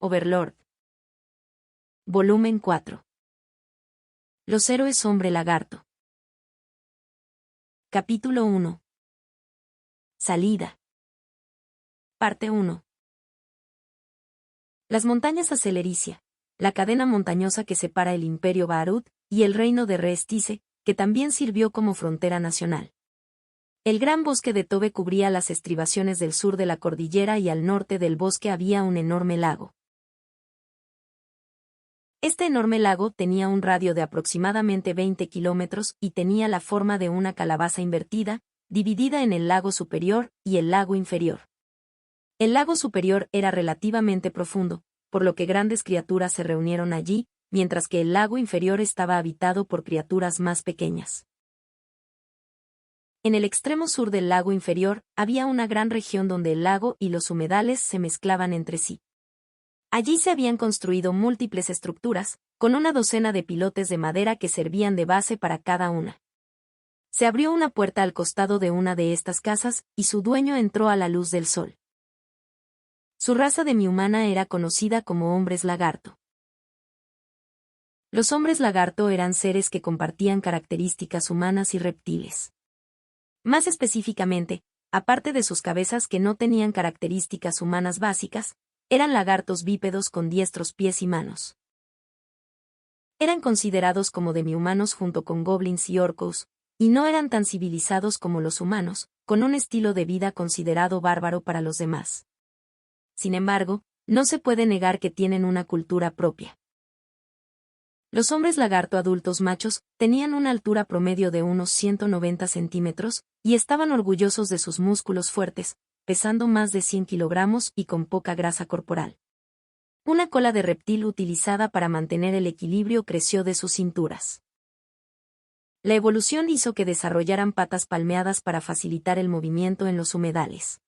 Overlord. Volumen 4. Los héroes hombre lagarto. Capítulo 1. Salida. Parte 1. Las montañas Acelericia, la cadena montañosa que separa el Imperio Baharut y el reino de Re-Estice, que también sirvió como frontera nacional. El gran bosque de Tobe cubría las estribaciones del sur de la cordillera y al norte del bosque había un enorme lago. Este enorme lago tenía un radio de aproximadamente 20 kilómetros y tenía la forma de una calabaza invertida, dividida en el lago superior y el lago inferior. El lago superior era relativamente profundo, por lo que grandes criaturas se reunieron allí, mientras que el lago inferior estaba habitado por criaturas más pequeñas. En el extremo sur del lago inferior había una gran región donde el lago y los humedales se mezclaban entre sí. Allí se habían construido múltiples estructuras, con una docena de pilotes de madera que servían de base para cada una. Se abrió una puerta al costado de una de estas casas, y su dueño entró a la luz del sol. Su raza demi-humana era conocida como hombres lagarto. Los hombres lagarto eran seres que compartían características humanas y reptiles. Más específicamente, aparte de sus cabezas que no tenían características humanas básicas, eran lagartos bípedos con diestros pies y manos. Eran considerados como demi-humanos junto con goblins y orcos, y no eran tan civilizados como los humanos, con un estilo de vida considerado bárbaro para los demás. Sin embargo, no se puede negar que tienen una cultura propia. Los hombres lagarto adultos machos tenían una altura promedio de unos 190 centímetros, y estaban orgullosos de sus músculos fuertes, pesando más de 100 kilogramos y con poca grasa corporal. Una cola de reptil utilizada para mantener el equilibrio creció de sus cinturas. La evolución hizo que desarrollaran patas palmeadas para facilitar el movimiento en los humedales.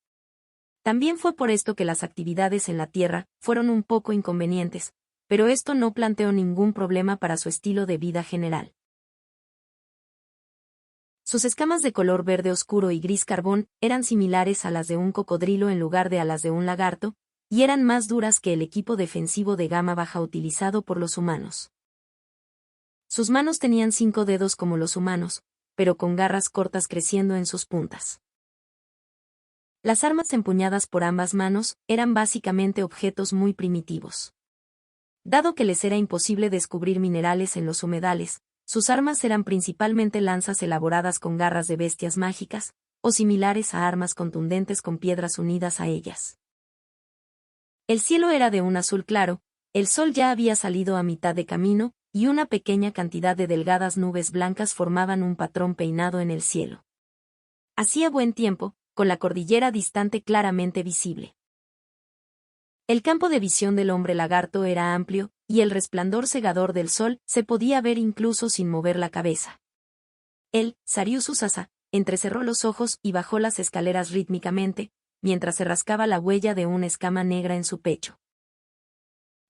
También fue por esto que las actividades en la tierra fueron un poco inconvenientes, pero esto no planteó ningún problema para su estilo de vida general. Sus escamas de color verde oscuro y gris carbón eran similares a las de un cocodrilo en lugar de a las de un lagarto, y eran más duras que el equipo defensivo de gama baja utilizado por los humanos. Sus manos tenían 5 dedos como los humanos, pero con garras cortas creciendo en sus puntas. Las armas empuñadas por ambas manos eran básicamente objetos muy primitivos. Dado que les era imposible descubrir minerales en los humedales, sus armas eran principalmente lanzas elaboradas con garras de bestias mágicas, o similares a armas contundentes con piedras unidas a ellas. El cielo era de un azul claro, el sol ya había salido a mitad de camino, y una pequeña cantidad de delgadas nubes blancas formaban un patrón peinado en el cielo. Hacía buen tiempo, con la cordillera distante claramente visible. El campo de visión del hombre lagarto era amplio, y el resplandor cegador del sol se podía ver incluso sin mover la cabeza. Él, Sarius Usasa, entrecerró los ojos y bajó las escaleras rítmicamente, mientras se rascaba la huella de una escama negra en su pecho.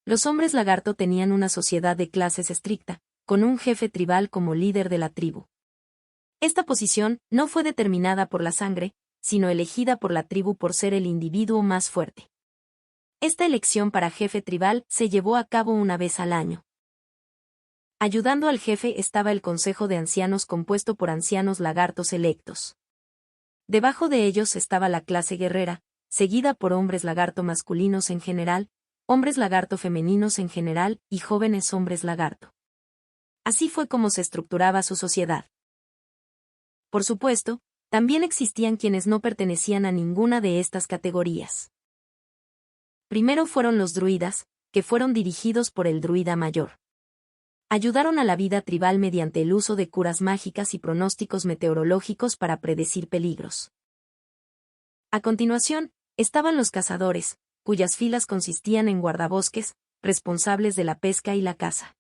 Los hombres lagarto tenían una sociedad de clases estricta, con un jefe tribal como líder de la tribu. Esta posición no fue determinada por la sangre, sino elegida por la tribu por ser el individuo más fuerte. Esta elección para jefe tribal se llevó a cabo una vez al año. Ayudando al jefe estaba el Consejo de Ancianos compuesto por ancianos lagartos electos. Debajo de ellos estaba la clase guerrera, seguida por hombres lagarto masculinos en general, hombres lagarto femeninos en general y jóvenes hombres lagarto. Así fue como se estructuraba su sociedad. Por supuesto, también existían quienes no pertenecían a ninguna de estas categorías. Primero fueron los druidas, que fueron dirigidos por el druida mayor. Ayudaron a la vida tribal mediante el uso de curas mágicas y pronósticos meteorológicos para predecir peligros. A continuación, estaban los cazadores, cuyas filas consistían en guardabosques, responsables de la pesca y la caza.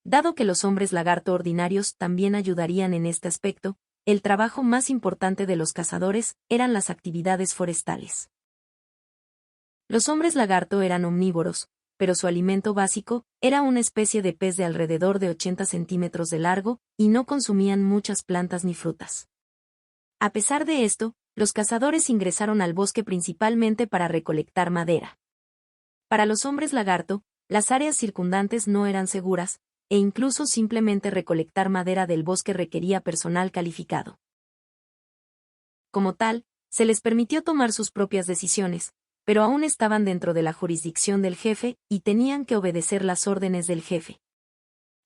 Dado que los hombres lagarto ordinarios también ayudarían en este aspecto, el trabajo más importante de los cazadores eran las actividades forestales. Los hombres lagarto eran omnívoros, pero su alimento básico era una especie de pez de alrededor de 80 centímetros de largo, y no consumían muchas plantas ni frutas. A pesar de esto, los cazadores ingresaron al bosque principalmente para recolectar madera. Para los hombres lagarto, las áreas circundantes no eran seguras, e incluso simplemente recolectar madera del bosque requería personal calificado. Como tal, se les permitió tomar sus propias decisiones, pero aún estaban dentro de la jurisdicción del jefe y tenían que obedecer las órdenes del jefe.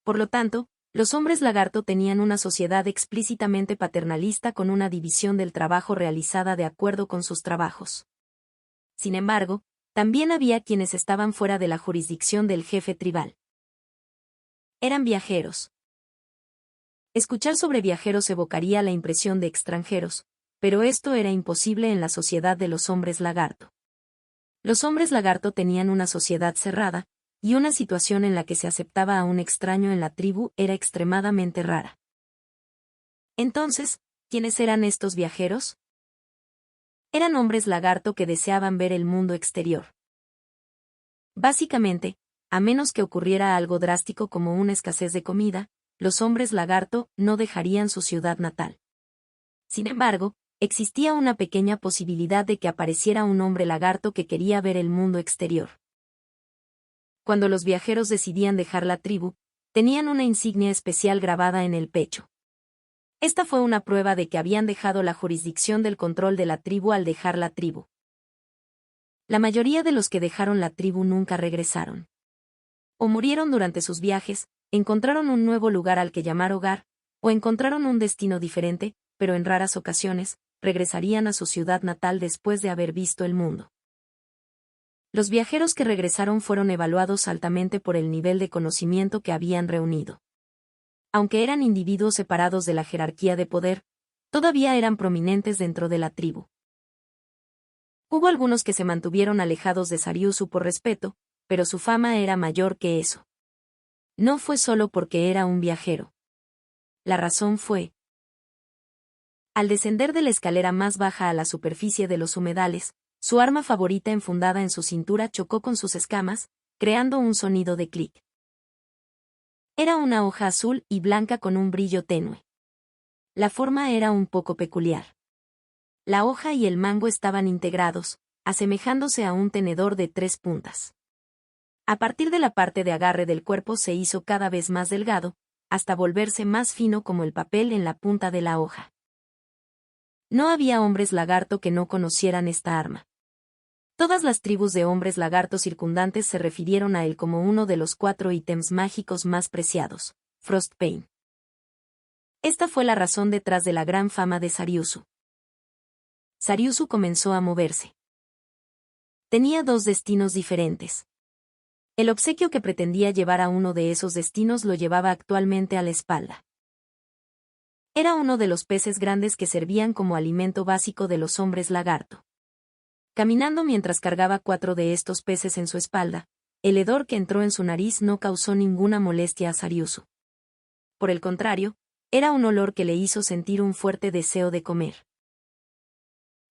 Por lo tanto, los hombres lagarto tenían una sociedad explícitamente paternalista con una división del trabajo realizada de acuerdo con sus trabajos. Sin embargo, también había quienes estaban fuera de la jurisdicción del jefe tribal. Eran viajeros. Escuchar sobre viajeros evocaría la impresión de extranjeros, pero esto era imposible en la sociedad de los hombres lagarto. Los hombres lagarto tenían una sociedad cerrada, y una situación en la que se aceptaba a un extraño en la tribu era extremadamente rara. Entonces, ¿quiénes eran estos viajeros? Eran hombres lagarto que deseaban ver el mundo exterior. Básicamente, a menos que ocurriera algo drástico como una escasez de comida, los hombres lagarto no dejarían su ciudad natal. Sin embargo, existía una pequeña posibilidad de que apareciera un hombre lagarto que quería ver el mundo exterior. Cuando los viajeros decidían dejar la tribu, tenían una insignia especial grabada en el pecho. Esta fue una prueba de que habían dejado la jurisdicción del control de la tribu al dejar la tribu. La mayoría de los que dejaron la tribu nunca regresaron. O murieron durante sus viajes, encontraron un nuevo lugar al que llamar hogar, o encontraron un destino diferente, pero en raras ocasiones, regresarían a su ciudad natal después de haber visto el mundo. Los viajeros que regresaron fueron evaluados altamente por el nivel de conocimiento que habían reunido. Aunque eran individuos separados de la jerarquía de poder, todavía eran prominentes dentro de la tribu. Hubo algunos que se mantuvieron alejados de Sariusu por respeto, pero su fama era mayor que eso. No fue solo porque era un viajero. La razón fue: al descender de la escalera más baja a la superficie de los humedales, su arma favorita enfundada en su cintura chocó con sus escamas, creando un sonido de clic. Era una hoja azul y blanca con un brillo tenue. La forma era un poco peculiar. La hoja y el mango estaban integrados, asemejándose a un tenedor de 3 puntas. A partir de la parte de agarre del cuerpo se hizo cada vez más delgado, hasta volverse más fino como el papel en la punta de la hoja. No había hombres lagarto que no conocieran esta arma. Todas las tribus de hombres lagarto circundantes se refirieron a él como uno de los 4 ítems mágicos más preciados, Frostbane. Esta fue la razón detrás de la gran fama de Sariusu. Sariusu comenzó a moverse. Tenía 2 destinos diferentes. El obsequio que pretendía llevar a uno de esos destinos lo llevaba actualmente a la espalda. Era uno de los peces grandes que servían como alimento básico de los hombres lagarto. Caminando mientras cargaba 4 de estos peces en su espalda, el hedor que entró en su nariz no causó ninguna molestia a Sariusu. Por el contrario, era un olor que le hizo sentir un fuerte deseo de comer.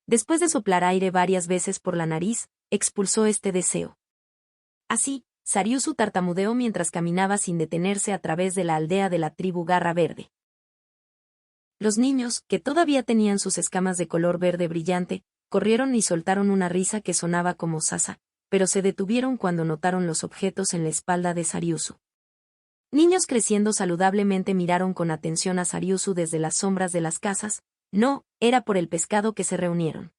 Después de soplar aire varias veces por la nariz, expulsó este deseo. Así, Sariusu tartamudeó mientras caminaba sin detenerse a través de la aldea de la tribu Garra Verde. Los niños, que todavía tenían sus escamas de color verde brillante, corrieron y soltaron una risa que sonaba como sasa, pero se detuvieron cuando notaron los objetos en la espalda de Sariusu. Niños creciendo saludablemente miraron con atención a Sariusu desde las sombras de las casas. No, era por el pescado que se reunieron.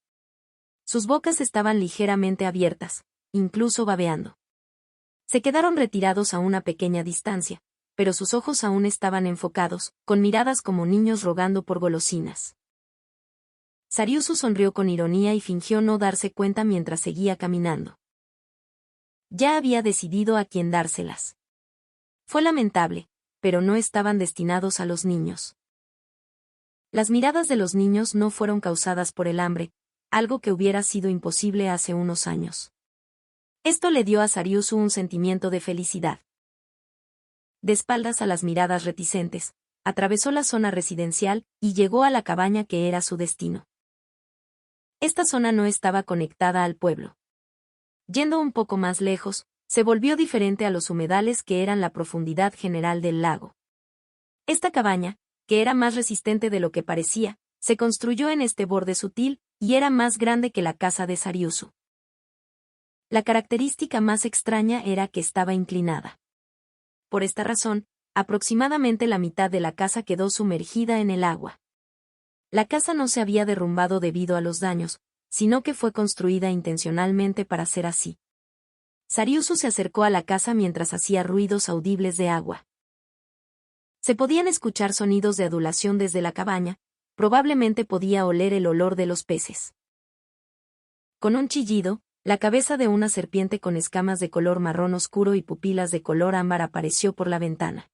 Sus bocas estaban ligeramente abiertas, incluso babeando. Se quedaron retirados a una pequeña distancia, pero sus ojos aún estaban enfocados, con miradas como niños rogando por golosinas. Sariusu sonrió con ironía y fingió no darse cuenta mientras seguía caminando. Ya había decidido a quién dárselas. Fue lamentable, pero no estaban destinados a los niños. Las miradas de los niños no fueron causadas por el hambre, algo que hubiera sido imposible hace unos años. Esto le dio a Sariusu un sentimiento de felicidad. De espaldas a las miradas reticentes, atravesó la zona residencial y llegó a la cabaña que era su destino. Esta zona no estaba conectada al pueblo. Yendo un poco más lejos, se volvió diferente a los humedales que eran la profundidad general del lago. Esta cabaña, que era más resistente de lo que parecía, se construyó en este borde sutil, y era más grande que la casa de Sariusu. La característica más extraña era que estaba inclinada. Por esta razón, aproximadamente la mitad de la casa quedó sumergida en el agua. La casa no se había derrumbado debido a los daños, sino que fue construida intencionalmente para ser así. Sariusu se acercó a la casa mientras hacía ruidos audibles de agua. Se podían escuchar sonidos de adulación desde la cabaña, probablemente podía oler el olor de los peces. Con un chillido, la cabeza de una serpiente con escamas de color marrón oscuro y pupilas de color ámbar apareció por la ventana.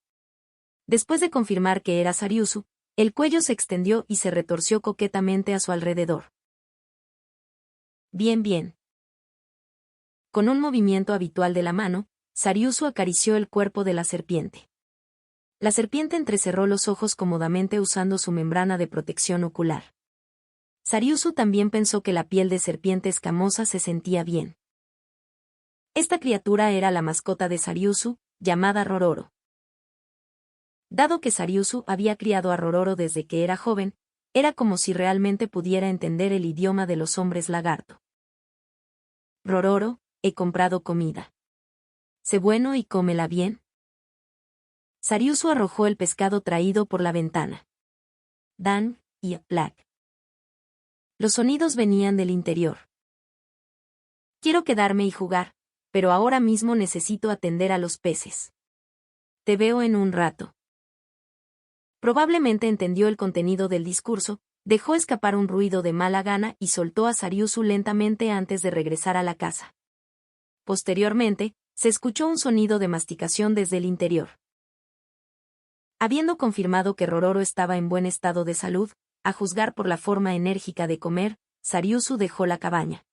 Después de confirmar que era Sariusu, el cuello se extendió y se retorció coquetamente a su alrededor. Bien, bien. Con un movimiento habitual de la mano, Sariusu acarició el cuerpo de la serpiente. La serpiente entrecerró los ojos cómodamente usando su membrana de protección ocular. Sariusu también pensó que la piel de serpiente escamosa se sentía bien. Esta criatura era la mascota de Sariusu, llamada Rororo. Dado que Sariusu había criado a Rororo desde que era joven, era como si realmente pudiera entender el idioma de los hombres lagarto. Rororo, he comprado comida. Sé bueno y cómela bien. Sariusu arrojó el pescado traído por la ventana. Dan, y Black. Los sonidos venían del interior. Quiero quedarme y jugar, pero ahora mismo necesito atender a los peces. Te veo en un rato. Probablemente entendió el contenido del discurso, dejó escapar un ruido de mala gana y soltó a Sariusu lentamente antes de regresar a la casa. Posteriormente, se escuchó un sonido de masticación desde el interior. Habiendo confirmado que Rororo estaba en buen estado de salud, a juzgar por la forma enérgica de comer, Sariusu dejó la cabaña.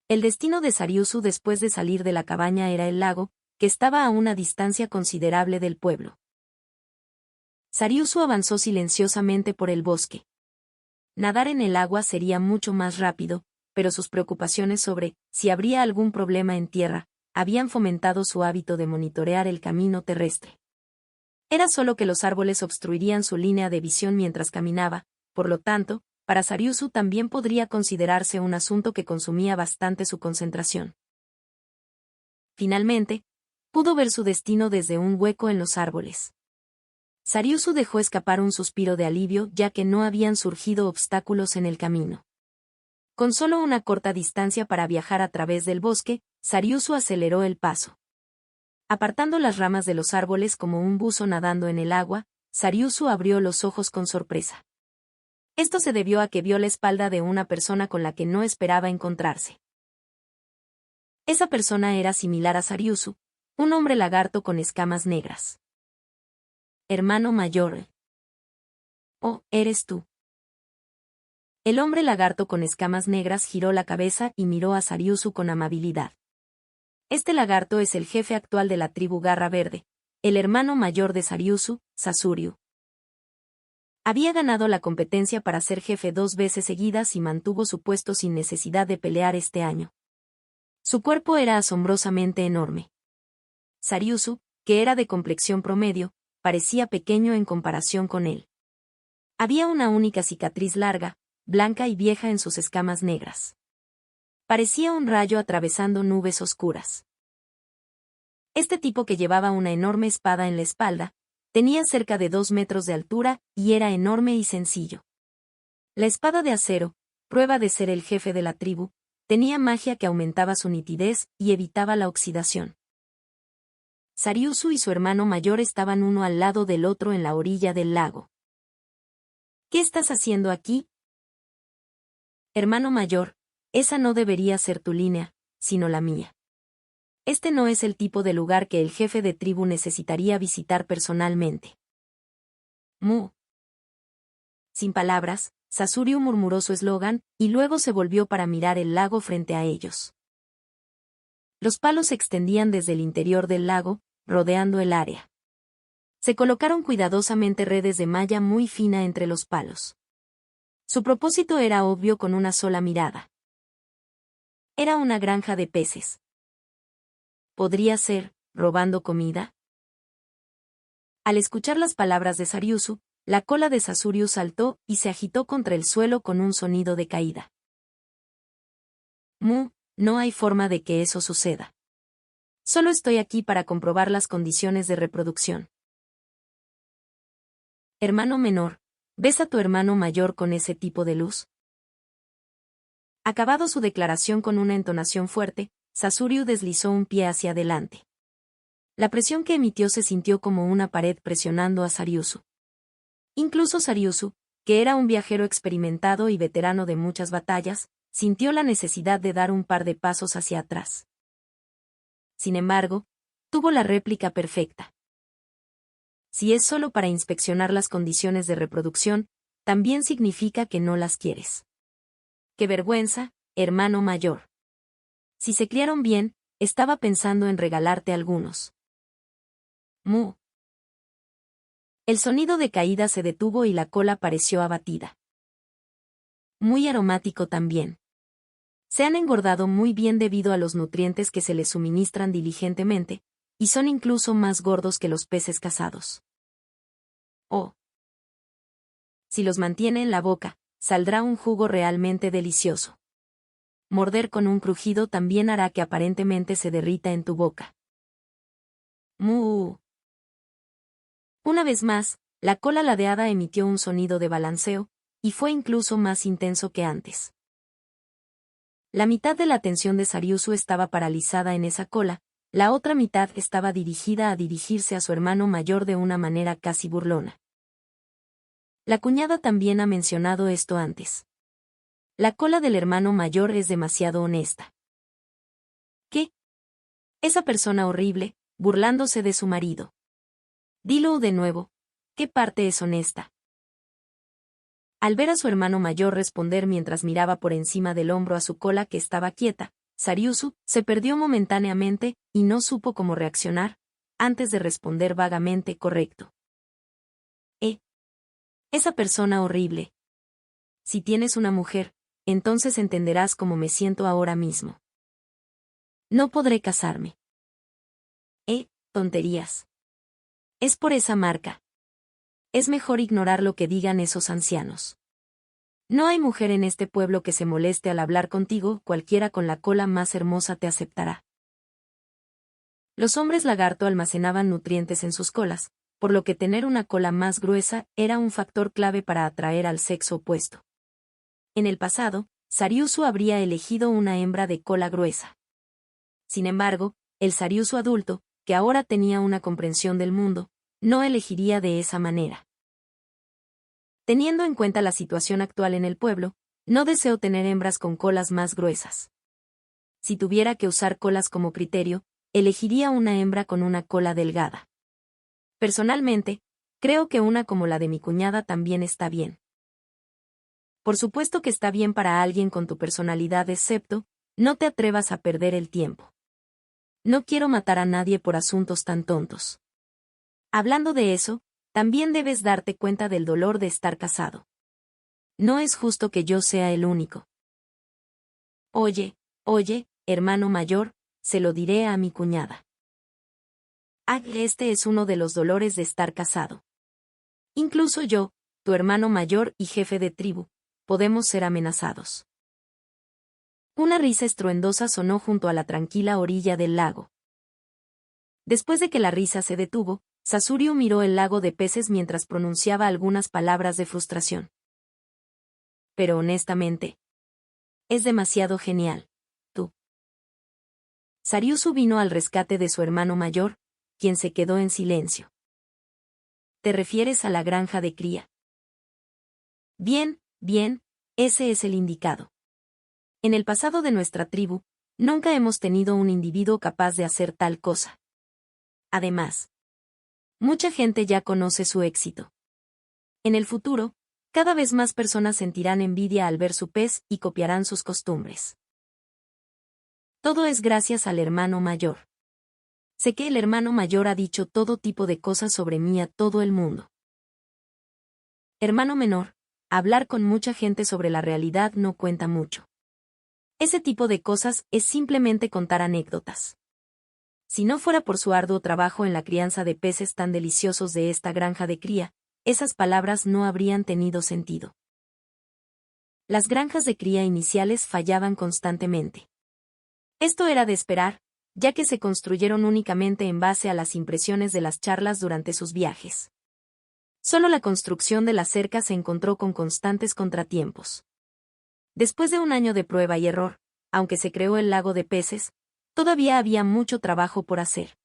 El destino de Sariusu después de salir de la cabaña era el lago, que estaba a una distancia considerable del pueblo. Sariusu avanzó silenciosamente por el bosque. Nadar en el agua sería mucho más rápido, pero sus preocupaciones sobre si habría algún problema en tierra habían fomentado su hábito de monitorear el camino terrestre. Era solo que los árboles obstruirían su línea de visión mientras caminaba, por lo tanto, para Sariusu también podría considerarse un asunto que consumía bastante su concentración. Finalmente, pudo ver su destino desde un hueco en los árboles. Sariusu dejó escapar un suspiro de alivio ya que no habían surgido obstáculos en el camino. Con solo una corta distancia para viajar a través del bosque, Sariusu aceleró el paso. Apartando las ramas de los árboles como un buzo nadando en el agua, Sariusu abrió los ojos con sorpresa. Esto se debió a que vio la espalda de una persona con la que no esperaba encontrarse. Esa persona era similar a Sariusu, un hombre lagarto con escamas negras. Hermano mayor. Oh, eres tú. El hombre lagarto con escamas negras giró la cabeza y miró a Sariusu con amabilidad. Este lagarto es el jefe actual de la tribu Garra Verde, el hermano mayor de Sariusu, Sasuryu. Había ganado la competencia para ser jefe 2 veces seguidas y mantuvo su puesto sin necesidad de pelear este año. Su cuerpo era asombrosamente enorme. Sariusu, que era de complexión promedio, parecía pequeño en comparación con él. Había una única cicatriz larga, blanca y vieja en sus escamas negras. Parecía un rayo atravesando nubes oscuras. Este tipo que llevaba una enorme espada en la espalda, tenía cerca de 2 metros de altura y era enorme y sencillo. La espada de acero, prueba de ser el jefe de la tribu, tenía magia que aumentaba su nitidez y evitaba la oxidación. Sariusu y su hermano mayor estaban uno al lado del otro en la orilla del lago. ¿Qué estás haciendo aquí? Hermano mayor, esa no debería ser tu línea, sino la mía. Este no es el tipo de lugar que el jefe de tribu necesitaría visitar personalmente. Mu. Sin palabras, Sasuryu murmuró su eslogan, y luego se volvió para mirar el lago frente a ellos. Los palos se extendían desde el interior del lago, rodeando el área. Se colocaron cuidadosamente redes de malla muy fina entre los palos. Su propósito era obvio con una sola mirada. Era una granja de peces. ¿Podría ser, robando comida? Al escuchar las palabras de Sariusu, la cola de Sasuryu saltó y se agitó contra el suelo con un sonido de caída. Mu, no hay forma de que eso suceda. Solo estoy aquí para comprobar las condiciones de reproducción. Hermano menor, ¿ves a tu hermano mayor con ese tipo de luz? Acabado su declaración con una entonación fuerte, Sasuryu deslizó un pie hacia adelante. La presión que emitió se sintió como una pared presionando a Sariusu. Incluso Sariusu, que era un viajero experimentado y veterano de muchas batallas, sintió la necesidad de dar un par de pasos hacia atrás. Sin embargo, tuvo la réplica perfecta. Si es solo para inspeccionar las condiciones de reproducción, también significa que no las quieres. ¡Qué vergüenza, hermano mayor! Si se criaron bien, estaba pensando en regalarte algunos. Mu. El sonido de caída se detuvo y la cola pareció abatida. Muy aromático también. Se han engordado muy bien debido a los nutrientes que se les suministran diligentemente, y son incluso más gordos que los peces cazados. Oh. Si los mantiene en la boca, saldrá un jugo realmente delicioso. Morder con un crujido también hará que aparentemente se derrita en tu boca. Mu. Una vez más, la cola ladeada emitió un sonido de balanceo, y fue incluso más intenso que antes. La mitad de la atención de Sariusu estaba paralizada en esa cola, la otra mitad estaba dirigida a dirigirse a su hermano mayor de una manera casi burlona. La cuñada también ha mencionado esto antes. La cola del hermano mayor es demasiado honesta. ¿Qué? Esa persona horrible, burlándose de su marido. Dilo de nuevo, ¿qué parte es honesta? Al ver a su hermano mayor responder mientras miraba por encima del hombro a su cola que estaba quieta, Sariusu se perdió momentáneamente y no supo cómo reaccionar, antes de responder vagamente correcto. Esa persona horrible. Si tienes una mujer, entonces entenderás cómo me siento ahora mismo. No podré casarme. Tonterías. Es por esa marca. Es mejor ignorar lo que digan esos ancianos. No hay mujer en este pueblo que se moleste al hablar contigo, cualquiera con la cola más hermosa te aceptará. Los hombres lagarto almacenaban nutrientes en sus colas, por lo que tener una cola más gruesa era un factor clave para atraer al sexo opuesto. En el pasado, Sariusu habría elegido una hembra de cola gruesa. Sin embargo, el Sariusu adulto, que ahora tenía una comprensión del mundo, no elegiría de esa manera. Teniendo en cuenta la situación actual en el pueblo, no deseo tener hembras con colas más gruesas. Si tuviera que usar colas como criterio, elegiría una hembra con una cola delgada. Personalmente, creo que una como la de mi cuñada también está bien. Por supuesto que está bien para alguien con tu personalidad, excepto, no te atrevas a perder el tiempo. No quiero matar a nadie por asuntos tan tontos. Hablando de eso, también debes darte cuenta del dolor de estar casado. No es justo que yo sea el único. Oye, hermano mayor, se lo diré a mi cuñada. Este es uno de los dolores de estar casado. Incluso yo, tu hermano mayor y jefe de tribu, podemos ser amenazados. Una risa estruendosa sonó junto a la tranquila orilla del lago. Después de que la risa se detuvo, Sasuryu miró el lago de peces mientras pronunciaba algunas palabras de frustración. Pero honestamente, es demasiado genial, tú. Sariusu vino al rescate de su hermano mayor, quien se quedó en silencio. ¿Te refieres a la granja de cría? Bien, ese es el indicado. En el pasado de nuestra tribu, nunca hemos tenido un individuo capaz de hacer tal cosa. Además, mucha gente ya conoce su éxito. En el futuro, cada vez más personas sentirán envidia al ver su pez y copiarán sus costumbres. Todo es gracias al hermano mayor. Sé que el hermano mayor ha dicho todo tipo de cosas sobre mí a todo el mundo. Hermano menor, hablar con mucha gente sobre la realidad no cuenta mucho. Ese tipo de cosas es simplemente contar anécdotas. Si no fuera por su arduo trabajo en la crianza de peces tan deliciosos de esta granja de cría, esas palabras no habrían tenido sentido. Las granjas de cría iniciales fallaban constantemente. Esto era de esperar, ya que se construyeron únicamente en base a las impresiones de las charlas durante sus viajes. Solo la construcción de la cerca se encontró con constantes contratiempos. Después de un año de prueba y error, aunque se creó el lago de peces, todavía había mucho trabajo por hacer.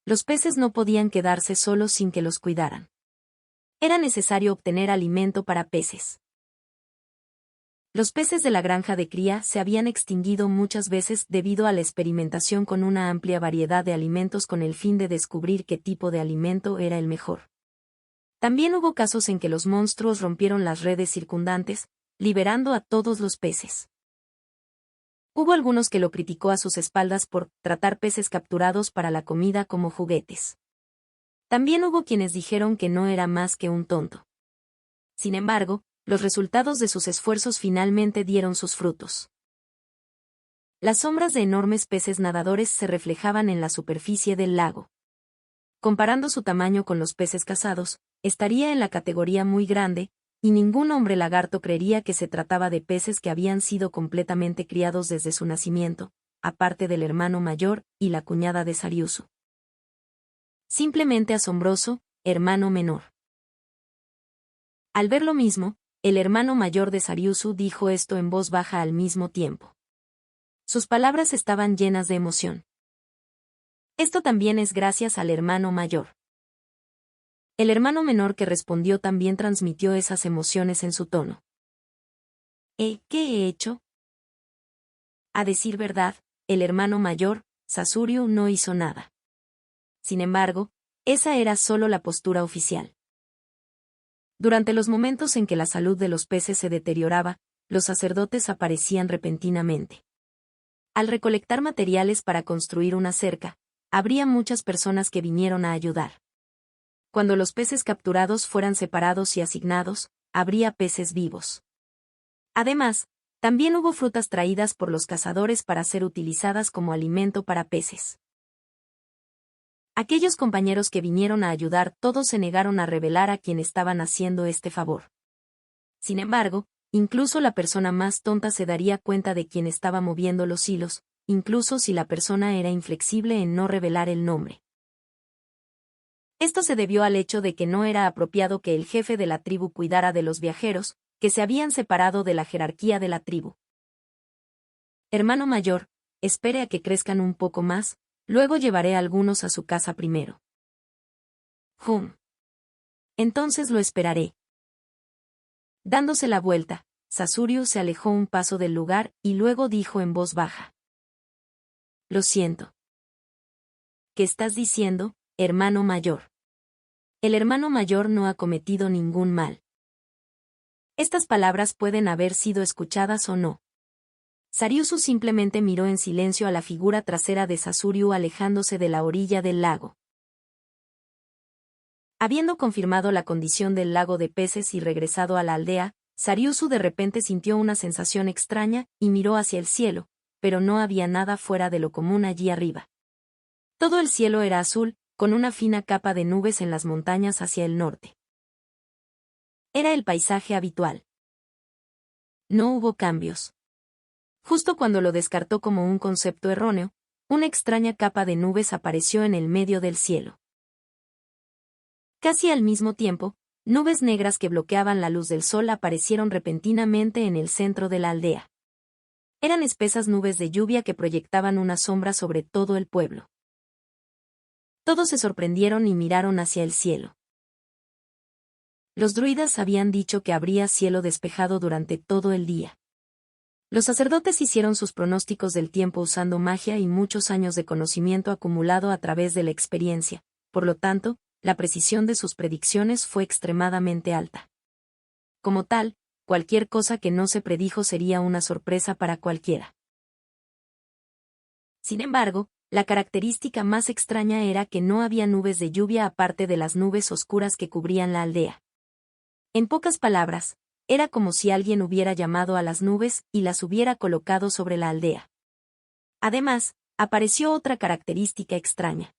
Los peces no podían quedarse solos sin que los cuidaran. Era necesario obtener alimento para peces. Los peces de la granja de cría se habían extinguido muchas veces debido a la experimentación con una amplia variedad de alimentos con el fin de descubrir qué tipo de alimento era el mejor. También hubo casos en que los monstruos rompieron las redes circundantes, liberando a todos los peces. Hubo algunos que lo criticó a sus espaldas por tratar peces capturados para la comida como juguetes. También hubo quienes dijeron que no era más que un tonto. Sin embargo, los resultados de sus esfuerzos finalmente dieron sus frutos. Las sombras de enormes peces nadadores se reflejaban en la superficie del lago. Comparando su tamaño con los peces cazados, estaría en la categoría muy grande, y ningún hombre lagarto creería que se trataba de peces que habían sido completamente criados desde su nacimiento, aparte del hermano mayor y la cuñada de Sariusu. Simplemente asombroso, hermano menor. Al ver lo mismo, el hermano mayor de Sariusu dijo esto en voz baja al mismo tiempo. Sus palabras estaban llenas de emoción. Esto también es gracias al hermano mayor. El hermano menor que respondió también transmitió esas emociones en su tono. ¿Qué he hecho? A decir verdad, el hermano mayor, Sasuryu, no hizo nada. Sin embargo, esa era solo la postura oficial. Durante los momentos en que la salud de los peces se deterioraba, los sacerdotes aparecían repentinamente. Al recolectar materiales para construir una cerca, habría muchas personas que vinieron a ayudar. Cuando los peces capturados fueran separados y asignados, habría peces vivos. Además, también hubo frutas traídas por los cazadores para ser utilizadas como alimento para peces. Aquellos compañeros que vinieron a ayudar todos se negaron a revelar a quien estaban haciendo este favor. Sin embargo, incluso la persona más tonta se daría cuenta de quién estaba moviendo los hilos, incluso si la persona era inflexible en no revelar el nombre. Esto se debió al hecho de que no era apropiado que el jefe de la tribu cuidara de los viajeros, que se habían separado de la jerarquía de la tribu. Hermano mayor, espere a que crezcan un poco más, luego llevaré a algunos a su casa primero. Entonces lo esperaré. Dándose la vuelta, Sasuryu se alejó un paso del lugar y luego dijo en voz baja. Lo siento. ¿Qué estás diciendo, hermano mayor? El hermano mayor no ha cometido ningún mal. Estas palabras pueden haber sido escuchadas o no. Sariusu simplemente miró en silencio a la figura trasera de Sasuryu alejándose de la orilla del lago. Habiendo confirmado la condición del lago de peces y regresado a la aldea, Sariusu de repente sintió una sensación extraña y miró hacia el cielo, pero no había nada fuera de lo común allí arriba. Todo el cielo era azul, con una fina capa de nubes en las montañas hacia el norte. Era el paisaje habitual. No hubo cambios. Justo cuando lo descartó como un concepto erróneo, una extraña capa de nubes apareció en el medio del cielo. Casi al mismo tiempo, nubes negras que bloqueaban la luz del sol aparecieron repentinamente en el centro de la aldea. Eran espesas nubes de lluvia que proyectaban una sombra sobre todo el pueblo. Todos se sorprendieron y miraron hacia el cielo. Los druidas habían dicho que habría cielo despejado durante todo el día. Los sacerdotes hicieron sus pronósticos del tiempo usando magia y muchos años de conocimiento acumulado a través de la experiencia, por lo tanto, la precisión de sus predicciones fue extremadamente alta. Como tal, cualquier cosa que no se predijo sería una sorpresa para cualquiera. Sin embargo, la característica más extraña era que no había nubes de lluvia aparte de las nubes oscuras que cubrían la aldea. En pocas palabras, era como si alguien hubiera llamado a las nubes y las hubiera colocado sobre la aldea. Además, apareció otra característica extraña.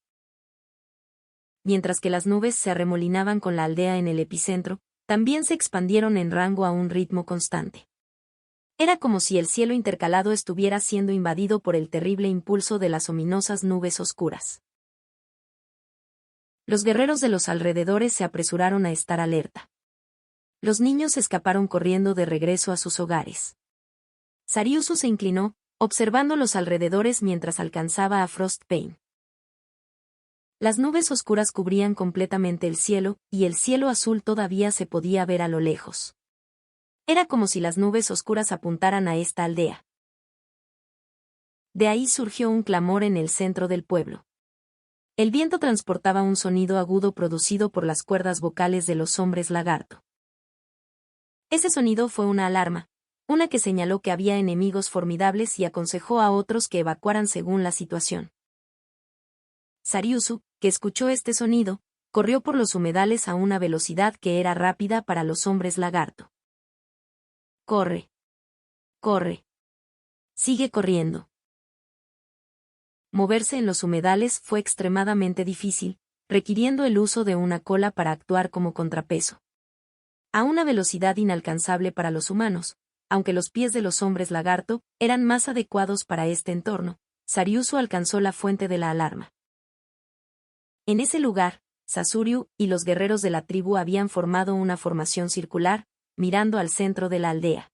Mientras que las nubes se arremolinaban con la aldea en el epicentro, también se expandieron en rango a un ritmo constante. Era como si el cielo intercalado estuviera siendo invadido por el terrible impulso de las ominosas nubes oscuras. Los guerreros de los alrededores se apresuraron a estar alerta. Los niños escaparon corriendo de regreso a sus hogares. Sariusu se inclinó, observando los alrededores mientras alcanzaba a Frostbane. Las nubes oscuras cubrían completamente el cielo, y el cielo azul todavía se podía ver a lo lejos. Era como si las nubes oscuras apuntaran a esta aldea. De ahí surgió un clamor en el centro del pueblo. El viento transportaba un sonido agudo producido por las cuerdas vocales de los hombres lagarto. Ese sonido fue una alarma, una que señaló que había enemigos formidables y aconsejó a otros que evacuaran según la situación. Sariusu, que escuchó este sonido, corrió por los humedales a una velocidad que era rápida para los hombres lagarto. Corre. Corre. Sigue corriendo. Moverse en los humedales fue extremadamente difícil, requiriendo el uso de una cola para actuar como contrapeso. A una velocidad inalcanzable para los humanos, aunque los pies de los hombres lagarto eran más adecuados para este entorno, Sariusu alcanzó la fuente de la alarma. En ese lugar, Sasuryu y los guerreros de la tribu habían formado una formación circular, mirando al centro de la aldea.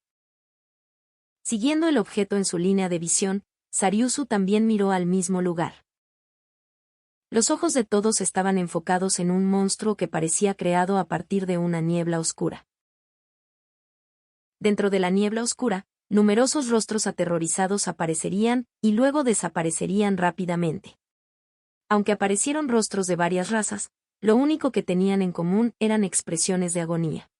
Siguiendo el objeto en su línea de visión, Sariusu también miró al mismo lugar. Los ojos de todos estaban enfocados en un monstruo que parecía creado a partir de una niebla oscura. Dentro de la niebla oscura, numerosos rostros aterrorizados aparecerían y luego desaparecerían rápidamente. Aunque aparecieron rostros de varias razas, lo único que tenían en común eran expresiones de agonía.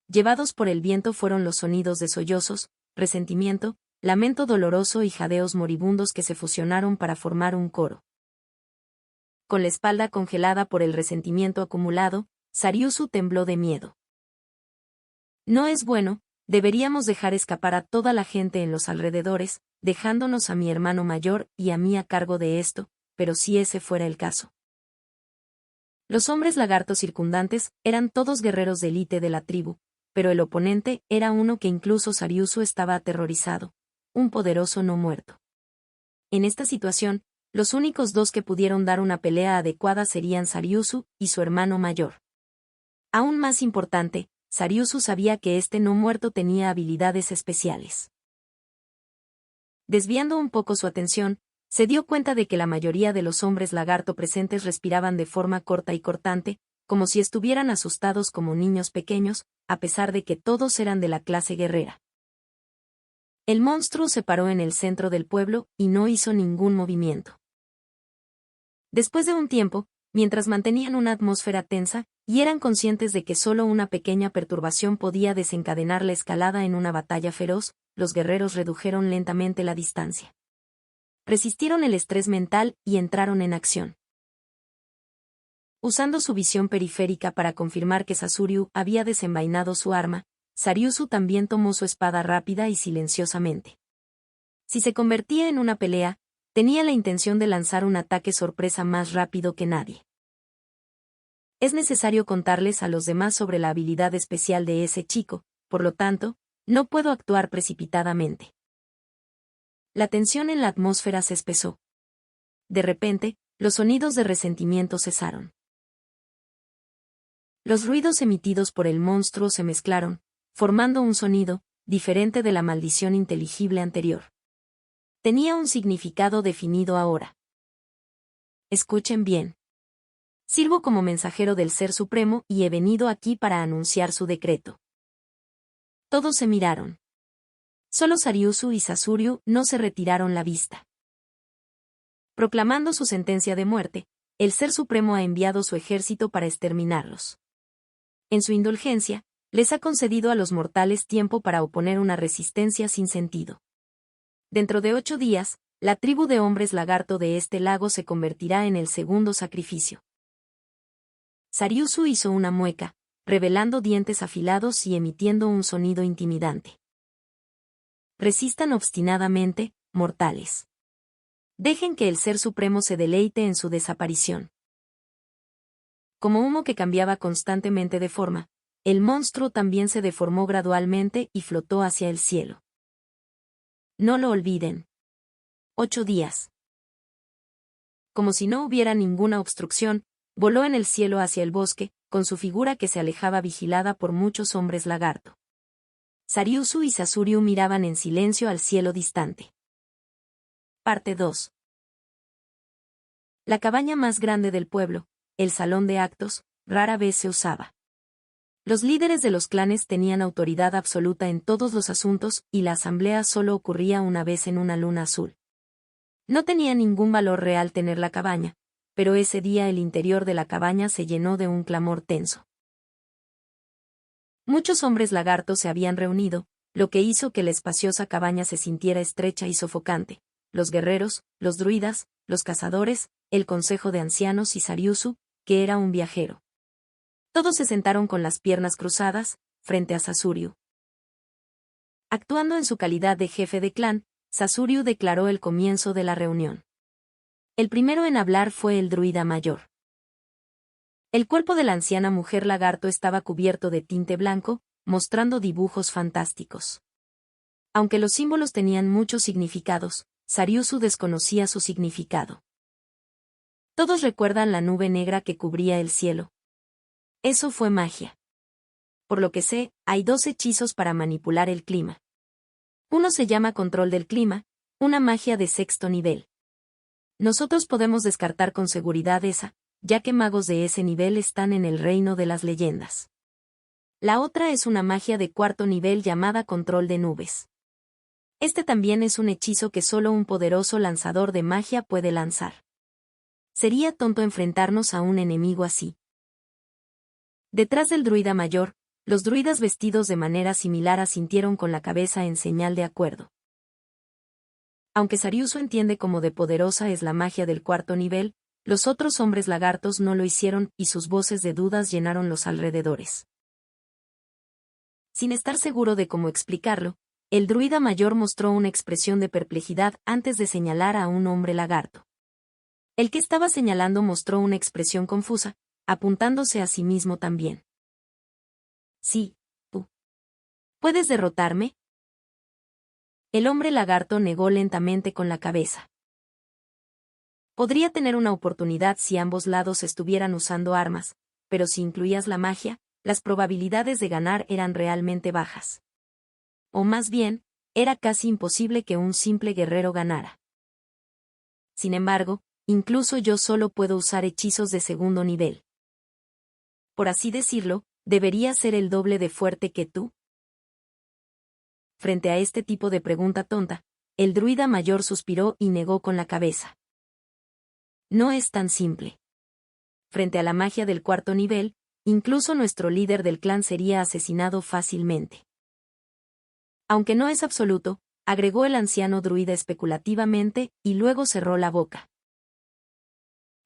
Llevados por el viento fueron los sonidos de sollozos, resentimiento, lamento doloroso y jadeos moribundos que se fusionaron para formar un coro. Con la espalda congelada por el resentimiento acumulado, Sariusu tembló de miedo. No es bueno, deberíamos dejar escapar a toda la gente en los alrededores, dejándonos a mi hermano mayor y a mí a cargo de esto, pero si ese fuera el caso. Los hombres lagartos circundantes eran todos guerreros de élite de la tribu, pero el oponente era uno que incluso Sariusu estaba aterrorizado, un poderoso no muerto. En esta situación, los únicos dos que pudieron dar una pelea adecuada serían Sariusu y su hermano mayor. Aún más importante, Sariusu sabía que este no muerto tenía habilidades especiales. Desviando un poco su atención, se dio cuenta de que la mayoría de los hombres lagarto presentes respiraban de forma corta y cortante, como si estuvieran asustados como niños pequeños, a pesar de que todos eran de la clase guerrera. El monstruo se paró en el centro del pueblo y no hizo ningún movimiento. Después de un tiempo, mientras mantenían una atmósfera tensa, y eran conscientes de que solo una pequeña perturbación podía desencadenar la escalada en una batalla feroz, los guerreros redujeron lentamente la distancia. Resistieron el estrés mental y entraron en acción. Usando su visión periférica para confirmar que Sasuryu había desenvainado su arma, Sariusu también tomó su espada rápida y silenciosamente. Si se convertía en una pelea, tenía la intención de lanzar un ataque sorpresa más rápido que nadie. Es necesario contarles a los demás sobre la habilidad especial de ese chico, por lo tanto, no puedo actuar precipitadamente. La tensión en la atmósfera se espesó. De repente, los sonidos de resentimiento cesaron. Los ruidos emitidos por el monstruo se mezclaron, formando un sonido, diferente de la maldición inteligible anterior. Tenía un significado definido ahora. Escuchen bien. Sirvo como mensajero del Ser Supremo y he venido aquí para anunciar su decreto. Todos se miraron. Solo Sariusu y Sasuryu no se retiraron la vista. Proclamando su sentencia de muerte, el Ser Supremo ha enviado su ejército para exterminarlos. En su indulgencia, les ha concedido a los mortales tiempo para oponer una resistencia sin sentido. Dentro de 8 días, la tribu de hombres lagarto de este lago se convertirá en el segundo sacrificio. Sariusu hizo una mueca, revelando dientes afilados y emitiendo un sonido intimidante. Resistan obstinadamente, mortales. Dejen que el Ser Supremo se deleite en su desaparición. Como humo que cambiaba constantemente de forma, el monstruo también se deformó gradualmente y flotó hacia el cielo. No lo olviden. 8 días. Como si no hubiera ninguna obstrucción, voló en el cielo hacia el bosque, con su figura que se alejaba vigilada por muchos hombres lagarto. Sariusu y Sasuriu miraban en silencio al cielo distante. Parte 2. La cabaña más grande del pueblo, el salón de actos, rara vez se usaba. Los líderes de los clanes tenían autoridad absoluta en todos los asuntos y la asamblea solo ocurría una vez en una luna azul. No tenía ningún valor real tener la cabaña, pero ese día el interior de la cabaña se llenó de un clamor tenso. Muchos hombres lagartos se habían reunido, lo que hizo que la espaciosa cabaña se sintiera estrecha y sofocante. Los guerreros, los druidas, los cazadores, el consejo de ancianos y Sariusu, que era un viajero. Todos se sentaron con las piernas cruzadas, frente a Sasuriu. Actuando en su calidad de jefe de clan, Sasuriu declaró el comienzo de la reunión. El primero en hablar fue el druida mayor. El cuerpo de la anciana mujer lagarto estaba cubierto de tinte blanco, mostrando dibujos fantásticos. Aunque los símbolos tenían muchos significados, Sariusu desconocía su significado. Todos recuerdan la nube negra que cubría el cielo. Eso fue magia. Por lo que sé, hay 2 hechizos para manipular el clima. Uno se llama control del clima, una magia de 6º nivel. Nosotros podemos descartar con seguridad esa, ya que magos de ese nivel están en el reino de las leyendas. La otra es una magia de 4º nivel llamada control de nubes. Este también es un hechizo que solo un poderoso lanzador de magia puede lanzar. Sería tonto enfrentarnos a un enemigo así. Detrás del druida mayor, los druidas vestidos de manera similar asintieron con la cabeza en señal de acuerdo. Aunque Sariusu entiende cómo de poderosa es la magia del 4º nivel, los otros hombres lagartos no lo hicieron y sus voces de dudas llenaron los alrededores. Sin estar seguro de cómo explicarlo, el druida mayor mostró una expresión de perplejidad antes de señalar a un hombre lagarto. El que estaba señalando mostró una expresión confusa, apuntándose a sí mismo también. Sí, tú. ¿Puedes derrotarme? El hombre lagarto negó lentamente con la cabeza. Podría tener una oportunidad si ambos lados estuvieran usando armas, pero si incluías la magia, las probabilidades de ganar eran realmente bajas. O más bien, era casi imposible que un simple guerrero ganara. Sin embargo, incluso yo solo puedo usar hechizos de 2º nivel. Por así decirlo, ¿debería ser el doble de fuerte que tú? Frente a este tipo de pregunta tonta, el druida mayor suspiró y negó con la cabeza. No es tan simple. Frente a la magia del 4º nivel, incluso nuestro líder del clan sería asesinado fácilmente. Aunque no es absoluto, agregó el anciano druida especulativamente y luego cerró la boca.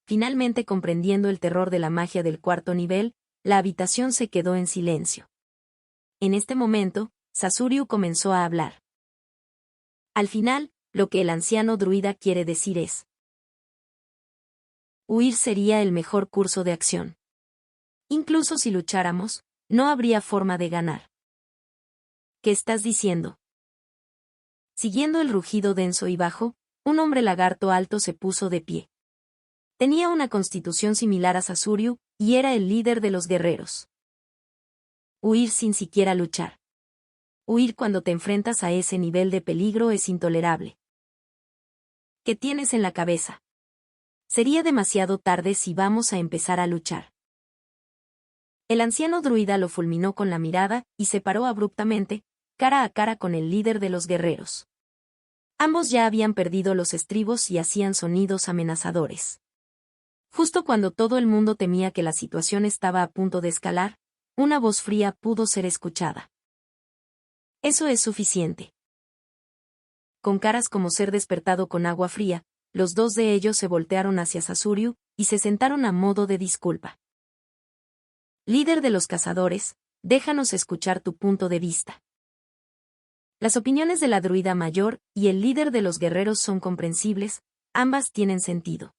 Finalmente comprendiendo el terror de la magia del 4º nivel, la habitación se quedó en silencio. En este momento, Sasuriu comenzó a hablar. Al final, lo que el anciano druida quiere decir es: huir sería el mejor curso de acción. Incluso si lucháramos, no habría forma de ganar. ¿Qué estás diciendo? Siguiendo el rugido denso y bajo, un hombre lagarto alto se puso de pie. Tenía una constitución similar a Sasuriu, y era el líder de los guerreros. Huir sin siquiera luchar. Huir cuando te enfrentas a ese nivel de peligro es intolerable. ¿Qué tienes en la cabeza? Sería demasiado tarde si vamos a empezar a luchar. El anciano druida lo fulminó con la mirada y se paró abruptamente, cara a cara con el líder de los guerreros. Ambos ya habían perdido los estribos y hacían sonidos amenazadores. Justo cuando todo el mundo temía que la situación estaba a punto de escalar, una voz fría pudo ser escuchada. Eso es suficiente. Con caras como ser despertado con agua fría, los 2 de ellos se voltearon hacia Sasuriu y se sentaron a modo de disculpa. Líder de los cazadores, déjanos escuchar tu punto de vista. Las opiniones de la druida mayor y el líder de los guerreros son comprensibles, ambas tienen sentido.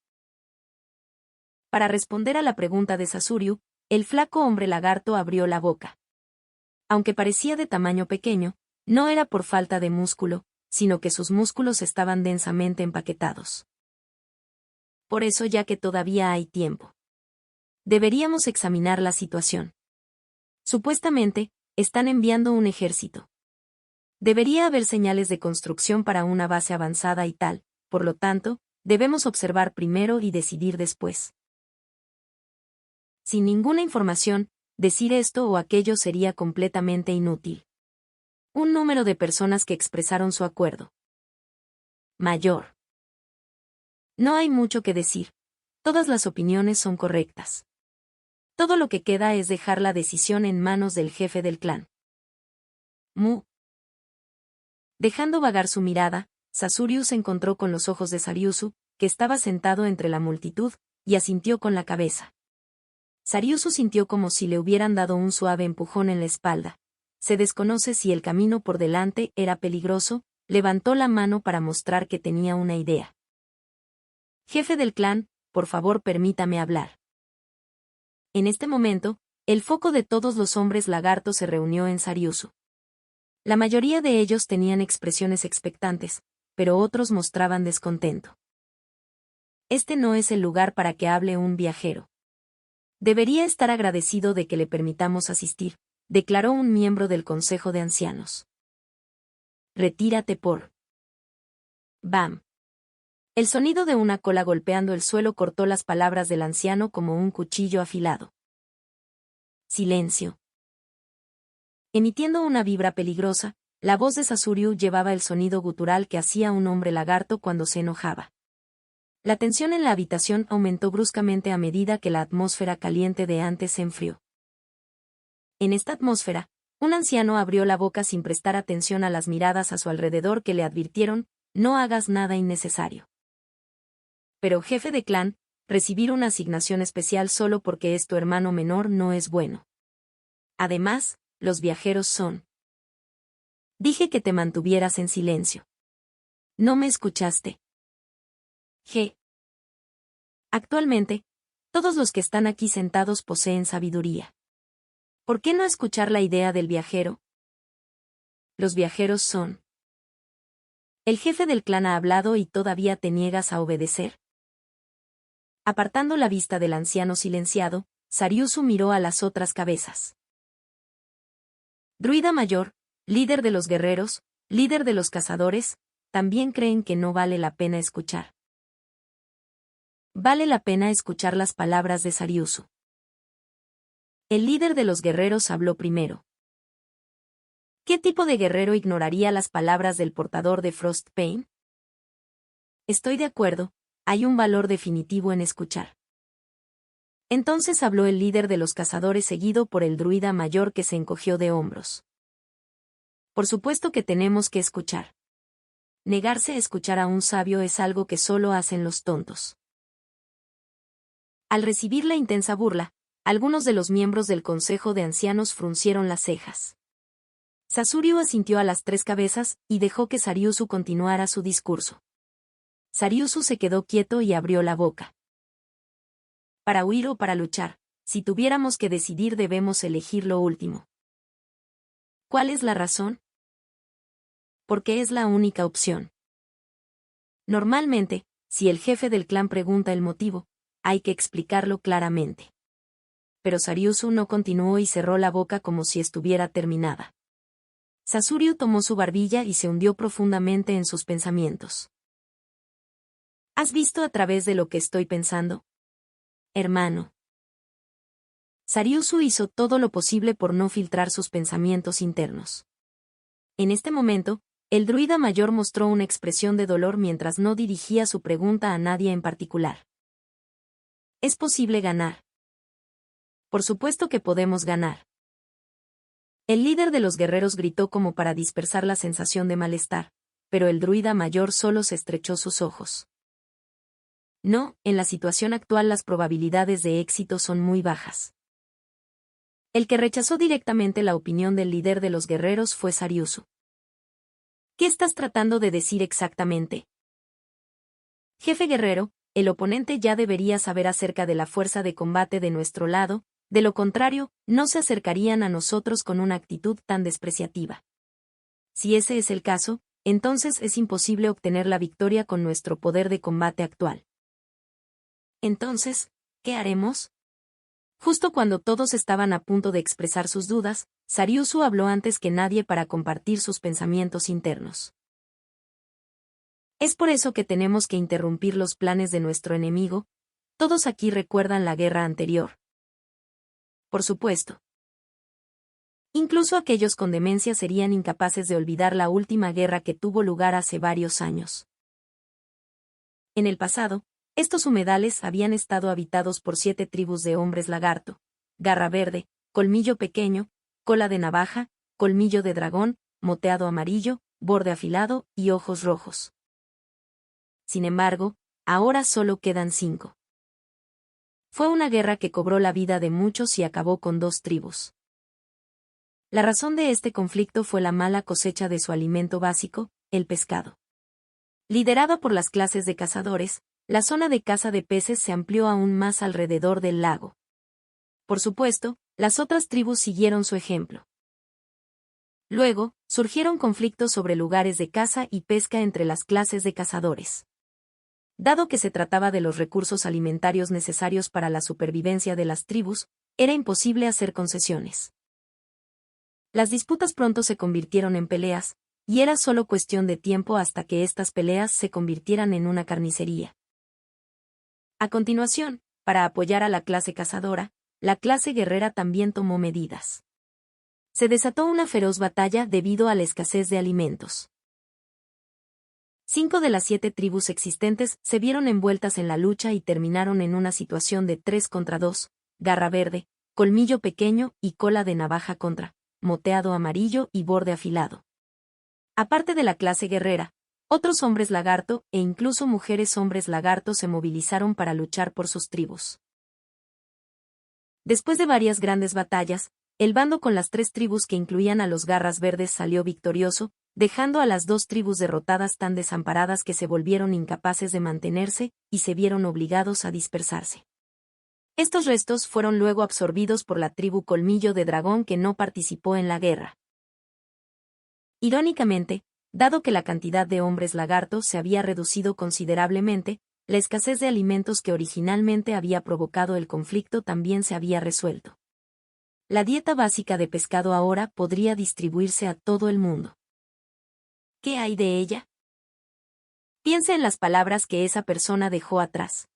Para responder a la pregunta de Sasuriu, el flaco hombre lagarto abrió la boca. Aunque parecía de tamaño pequeño, no era por falta de músculo, sino que sus músculos estaban densamente empaquetados. Por eso, ya que todavía hay tiempo, deberíamos examinar la situación. Supuestamente, están enviando un ejército. Debería haber señales de construcción para una base avanzada y tal, por lo tanto, debemos observar primero y decidir después. Sin ninguna información, decir esto o aquello sería completamente inútil. Un número de personas que expresaron su acuerdo. Mayor. No hay mucho que decir. Todas las opiniones son correctas. Todo lo que queda es dejar la decisión en manos del jefe del clan. Mu. Dejando vagar su mirada, Sasuriu se encontró con los ojos de Sariusu, que estaba sentado entre la multitud, y asintió con la cabeza. Sariusu sintió como si le hubieran dado un suave empujón en la espalda. Se desconoce si el camino por delante era peligroso, levantó la mano para mostrar que tenía una idea. Jefe del clan, por favor permítame hablar. En este momento, el foco de todos los hombres lagartos se reunió en Sariusu. La mayoría de ellos tenían expresiones expectantes, pero otros mostraban descontento. Este no es el lugar para que hable un viajero. Debería estar agradecido de que le permitamos asistir, declaró un miembro del Consejo de Ancianos. Retírate por. Bam. El sonido de una cola golpeando el suelo cortó las palabras del anciano como un cuchillo afilado. Silencio. Emitiendo una vibra peligrosa, la voz de Sasuriu llevaba el sonido gutural que hacía un hombre lagarto cuando se enojaba. La tensión en la habitación aumentó bruscamente a medida que la atmósfera caliente de antes se enfrió. En esta atmósfera, un anciano abrió la boca sin prestar atención a las miradas a su alrededor que le advirtieron, no hagas nada innecesario. Pero jefe de clan, recibir una asignación especial solo porque es tu hermano menor no es bueno. Además, los viajeros son. Dije que te mantuvieras en silencio. ¿No me escuchaste? G. Actualmente, todos los que están aquí sentados poseen sabiduría. ¿Por qué no escuchar la idea del viajero? Los viajeros son. El jefe del clan ha hablado y todavía te niegas a obedecer. Apartando la vista del anciano silenciado, Sariusu miró a las otras cabezas. Druida mayor, líder de los guerreros, líder de los cazadores, también creen que no vale la pena escuchar. Vale la pena escuchar las palabras de Sariusu. El líder de los guerreros habló primero. ¿Qué tipo de guerrero ignoraría las palabras del portador de Frostpain? Estoy de acuerdo, hay un valor definitivo en escuchar. Entonces habló el líder de los cazadores seguido por el druida mayor que se encogió de hombros. Por supuesto que tenemos que escuchar. Negarse a escuchar a un sabio es algo que solo hacen los tontos. Al recibir la intensa burla, algunos de los miembros del Consejo de Ancianos fruncieron las cejas. Sasuriu asintió a las tres cabezas y dejó que Sariusu continuara su discurso. Sariusu se quedó quieto y abrió la boca. Para huir o para luchar, si tuviéramos que decidir debemos elegir lo último. ¿Cuál es la razón? Porque es la única opción. Normalmente, si el jefe del clan pregunta el motivo, hay que explicarlo claramente. Pero Sariusu no continuó y cerró la boca como si estuviera terminada. Sasuriu tomó su barbilla y se hundió profundamente en sus pensamientos. ¿Has visto a través de lo que estoy pensando? Hermano. Sariusu hizo todo lo posible por no filtrar sus pensamientos internos. En este momento, el druida mayor mostró una expresión de dolor mientras no dirigía su pregunta a nadie en particular. ¿Es posible ganar? Por supuesto que podemos ganar. El líder de los guerreros gritó como para dispersar la sensación de malestar, pero el druida mayor solo se estrechó sus ojos. No, en la situación actual las probabilidades de éxito son muy bajas. El que rechazó directamente la opinión del líder de los guerreros fue Sariusu. ¿Qué estás tratando de decir exactamente? Jefe guerrero, el oponente ya debería saber acerca de la fuerza de combate de nuestro lado, De lo contrario, no se acercarían a nosotros con una actitud tan despreciativa. Si ese es el caso, entonces es imposible obtener la victoria con nuestro poder de combate actual. Entonces, ¿qué haremos? Justo cuando todos estaban a punto de expresar sus dudas, Sariusu habló antes que nadie para compartir sus pensamientos internos. Es por eso que tenemos que interrumpir los planes de nuestro enemigo. Todos aquí recuerdan la guerra anterior. Por supuesto. Incluso aquellos con demencia serían incapaces de olvidar la última guerra que tuvo lugar hace varios años. En el pasado, estos humedales habían estado habitados por 7 tribus de hombres lagarto: garra verde, colmillo pequeño, cola de navaja, colmillo de dragón, moteado amarillo, borde afilado y ojos rojos. Sin embargo, ahora solo quedan 5. Fue una guerra que cobró la vida de muchos y acabó con 2 tribus. La razón de este conflicto fue la mala cosecha de su alimento básico, el pescado. Liderada por las clases de cazadores, la zona de caza de peces se amplió aún más alrededor del lago. Por supuesto, las otras tribus siguieron su ejemplo. Luego, surgieron conflictos sobre lugares de caza y pesca entre las clases de cazadores. Dado que se trataba de los recursos alimentarios necesarios para la supervivencia de las tribus, era imposible hacer concesiones. Las disputas pronto se convirtieron en peleas, y era solo cuestión de tiempo hasta que estas peleas se convirtieran en una carnicería. A continuación, para apoyar a la clase cazadora, la clase guerrera también tomó medidas. Se desató una feroz batalla debido a la escasez de alimentos. 5 de las 7 tribus existentes se vieron envueltas en la lucha y terminaron en una situación de 3 contra 2, garra verde, colmillo pequeño y cola de navaja contra moteado amarillo y borde afilado. Aparte de la clase guerrera, otros hombres lagarto e incluso mujeres hombres lagarto se movilizaron para luchar por sus tribus. Después de varias grandes batallas, el bando con las 3 tribus que incluían a los garras verdes salió victorioso, dejando a las 2 tribus derrotadas tan desamparadas que se volvieron incapaces de mantenerse y se vieron obligados a dispersarse. Estos restos fueron luego absorbidos por la tribu Colmillo de Dragón, que no participó en la guerra. Irónicamente, dado que la cantidad de hombres lagartos se había reducido considerablemente, la escasez de alimentos que originalmente había provocado el conflicto también se había resuelto. La dieta básica de pescado ahora podría distribuirse a todo el mundo. ¿Qué hay de ella? Piense en las palabras que esa persona dejó atrás.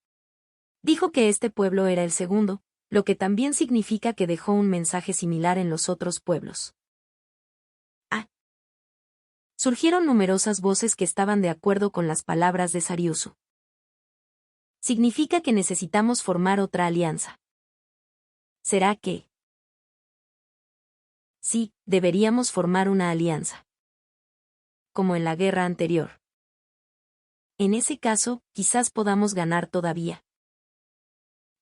Dijo que este pueblo era el segundo, lo que también significa que dejó un mensaje similar en los otros pueblos. Surgieron numerosas voces que estaban de acuerdo con las palabras de Sariusu. Significa que necesitamos formar otra alianza. ¿Será que? Sí, deberíamos formar una alianza. Como en la guerra anterior. En ese caso, quizás podamos ganar todavía.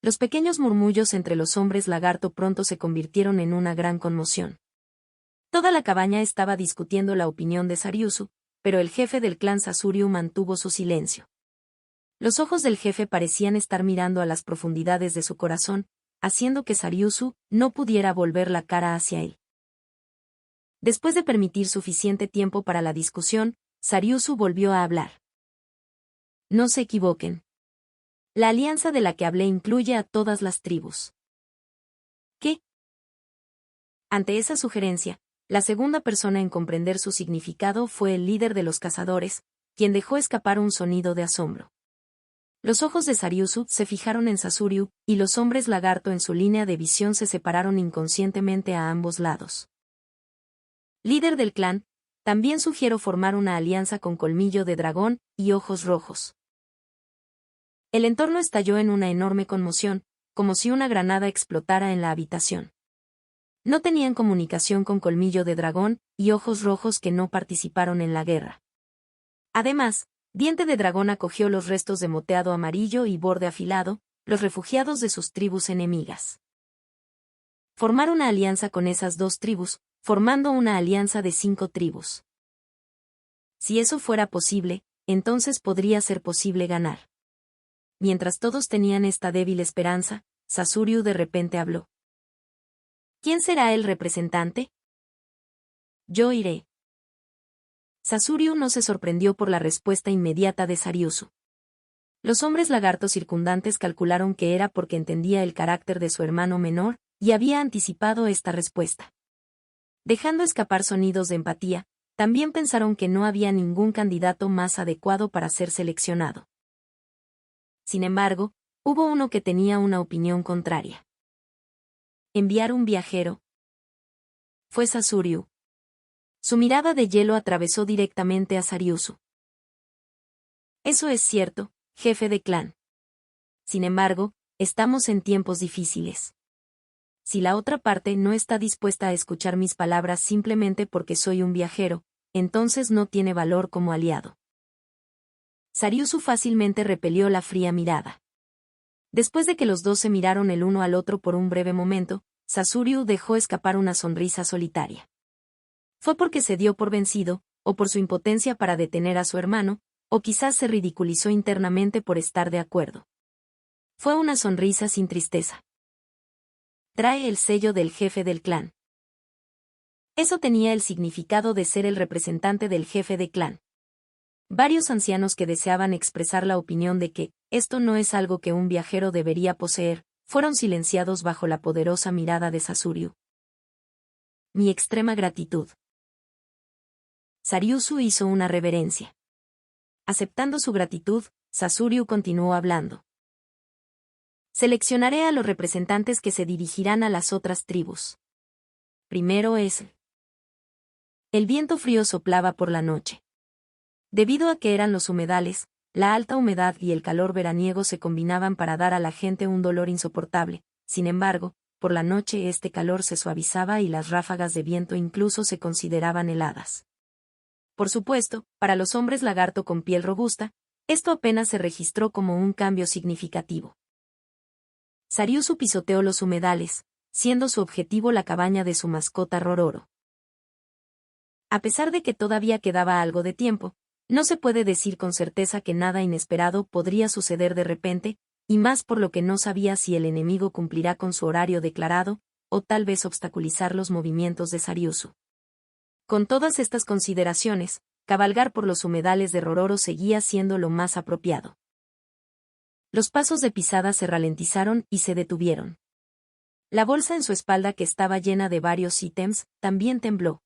Los pequeños murmullos entre los hombres lagarto pronto se convirtieron en una gran conmoción. Toda la cabaña estaba discutiendo la opinión de Sariusu, pero el jefe del clan Sasuryu mantuvo su silencio. Los ojos del jefe parecían estar mirando a las profundidades de su corazón, haciendo que Sariusu no pudiera volver la cara hacia él. Después de permitir suficiente tiempo para la discusión, Sariusu volvió a hablar. No se equivoquen. La alianza de la que hablé incluye a todas las tribus. ¿Qué? Ante esa sugerencia, la segunda persona en comprender su significado fue el líder de los cazadores, quien dejó escapar un sonido de asombro. Los ojos de Sariusu se fijaron en Sasuryu, y los hombres lagarto en su línea de visión se separaron inconscientemente a ambos lados. Líder del clan, también sugiero formar una alianza con Colmillo de Dragón y Ojos Rojos. El entorno estalló en una enorme conmoción, como si una granada explotara en la habitación. No tenían comunicación con Colmillo de Dragón y Ojos Rojos, que no participaron en la guerra. Además, Diente de Dragón acogió los restos de Moteado Amarillo y Borde Afilado, los refugiados de sus tribus enemigas. Formar una alianza con esas 2 tribus, formando una alianza de 5 tribus. Si eso fuera posible, entonces podría ser posible ganar. Mientras todos tenían esta débil esperanza, Sasuryu de repente habló. ¿Quién será el representante? Yo iré. Sasuryu no se sorprendió por la respuesta inmediata de Sariusu. Los hombres lagartos circundantes calcularon que era porque entendía el carácter de su hermano menor, y había anticipado esta respuesta. Dejando escapar sonidos de empatía, también pensaron que no había ningún candidato más adecuado para ser seleccionado. Sin embargo, hubo uno que tenía una opinión contraria. Enviar un viajero. Fue Sasuryu. Su mirada de hielo atravesó directamente a Sariusu. Eso es cierto, jefe de clan. Sin embargo, estamos en tiempos difíciles. Si la otra parte no está dispuesta a escuchar mis palabras simplemente porque soy un viajero, entonces no tiene valor como aliado. Sariusu fácilmente repelió la fría mirada. Después de que los dos se miraron el uno al otro por un breve momento, Sasuryu dejó escapar una sonrisa solitaria. Fue porque se dio por vencido, o por su impotencia para detener a su hermano, o quizás se ridiculizó internamente por estar de acuerdo. Fue una sonrisa sin tristeza. Trae el sello del jefe del clan. Eso tenía el significado de ser el representante del jefe de clan. Varios ancianos que deseaban expresar la opinión de que esto no es algo que un viajero debería poseer, fueron silenciados bajo la poderosa mirada de Sasuryu. Mi extrema gratitud. Sariusu hizo una reverencia. Aceptando su gratitud, Sasuryu continuó hablando. Seleccionaré a los representantes que se dirigirán a las otras tribus. Primero es. El viento frío soplaba por la noche. Debido a que eran los humedales, la alta humedad y el calor veraniego se combinaban para dar a la gente un dolor insoportable. Sin embargo, por la noche este calor se suavizaba y las ráfagas de viento incluso se consideraban heladas. Por supuesto, para los hombres lagarto con piel robusta, esto apenas se registró como un cambio significativo. Sariusu pisoteó los humedales, siendo su objetivo la cabaña de su mascota Rororo. A pesar de que todavía quedaba algo de tiempo, no se puede decir con certeza que nada inesperado podría suceder de repente, y más por lo que no sabía si el enemigo cumplirá con su horario declarado, o tal vez obstaculizar los movimientos de Sariusu. Con todas estas consideraciones, cabalgar por los humedales de Rororo seguía siendo lo más apropiado. Los pasos de pisada se ralentizaron y se detuvieron. La bolsa en su espalda, que estaba llena de varios ítems, también tembló.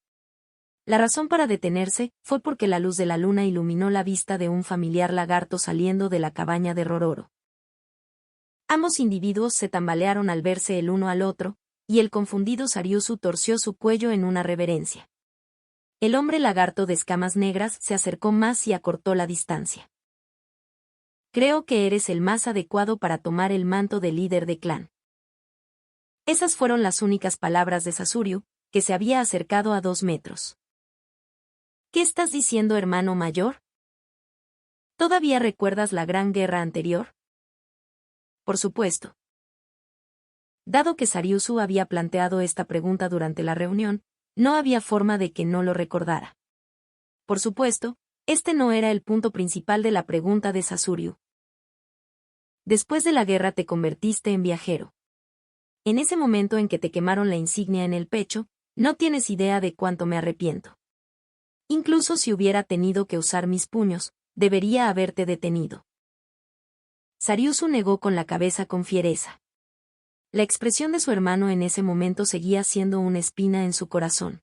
La razón para detenerse fue porque la luz de la luna iluminó la vista de un familiar lagarto saliendo de la cabaña de Rororo. Ambos individuos se tambalearon al verse el uno al otro, y el confundido Sariusu torció su cuello en una reverencia. El hombre lagarto de escamas negras se acercó más y acortó la distancia. Creo que eres el más adecuado para tomar el manto de líder de clan. Esas fueron las únicas palabras de Sasuryu, que se había acercado a 2 metros. ¿Qué estás diciendo, hermano mayor? ¿Todavía recuerdas la gran guerra anterior? Por supuesto. Dado que Sariusu había planteado esta pregunta durante la reunión, no había forma de que no lo recordara. Por supuesto, este no era el punto principal de la pregunta de Sasuryu. Después de la guerra te convertiste en viajero. En ese momento en que te quemaron la insignia en el pecho, no tienes idea de cuánto me arrepiento. Incluso si hubiera tenido que usar mis puños, debería haberte detenido. Sariusu negó con la cabeza con fiereza. La expresión de su hermano en ese momento seguía siendo una espina en su corazón.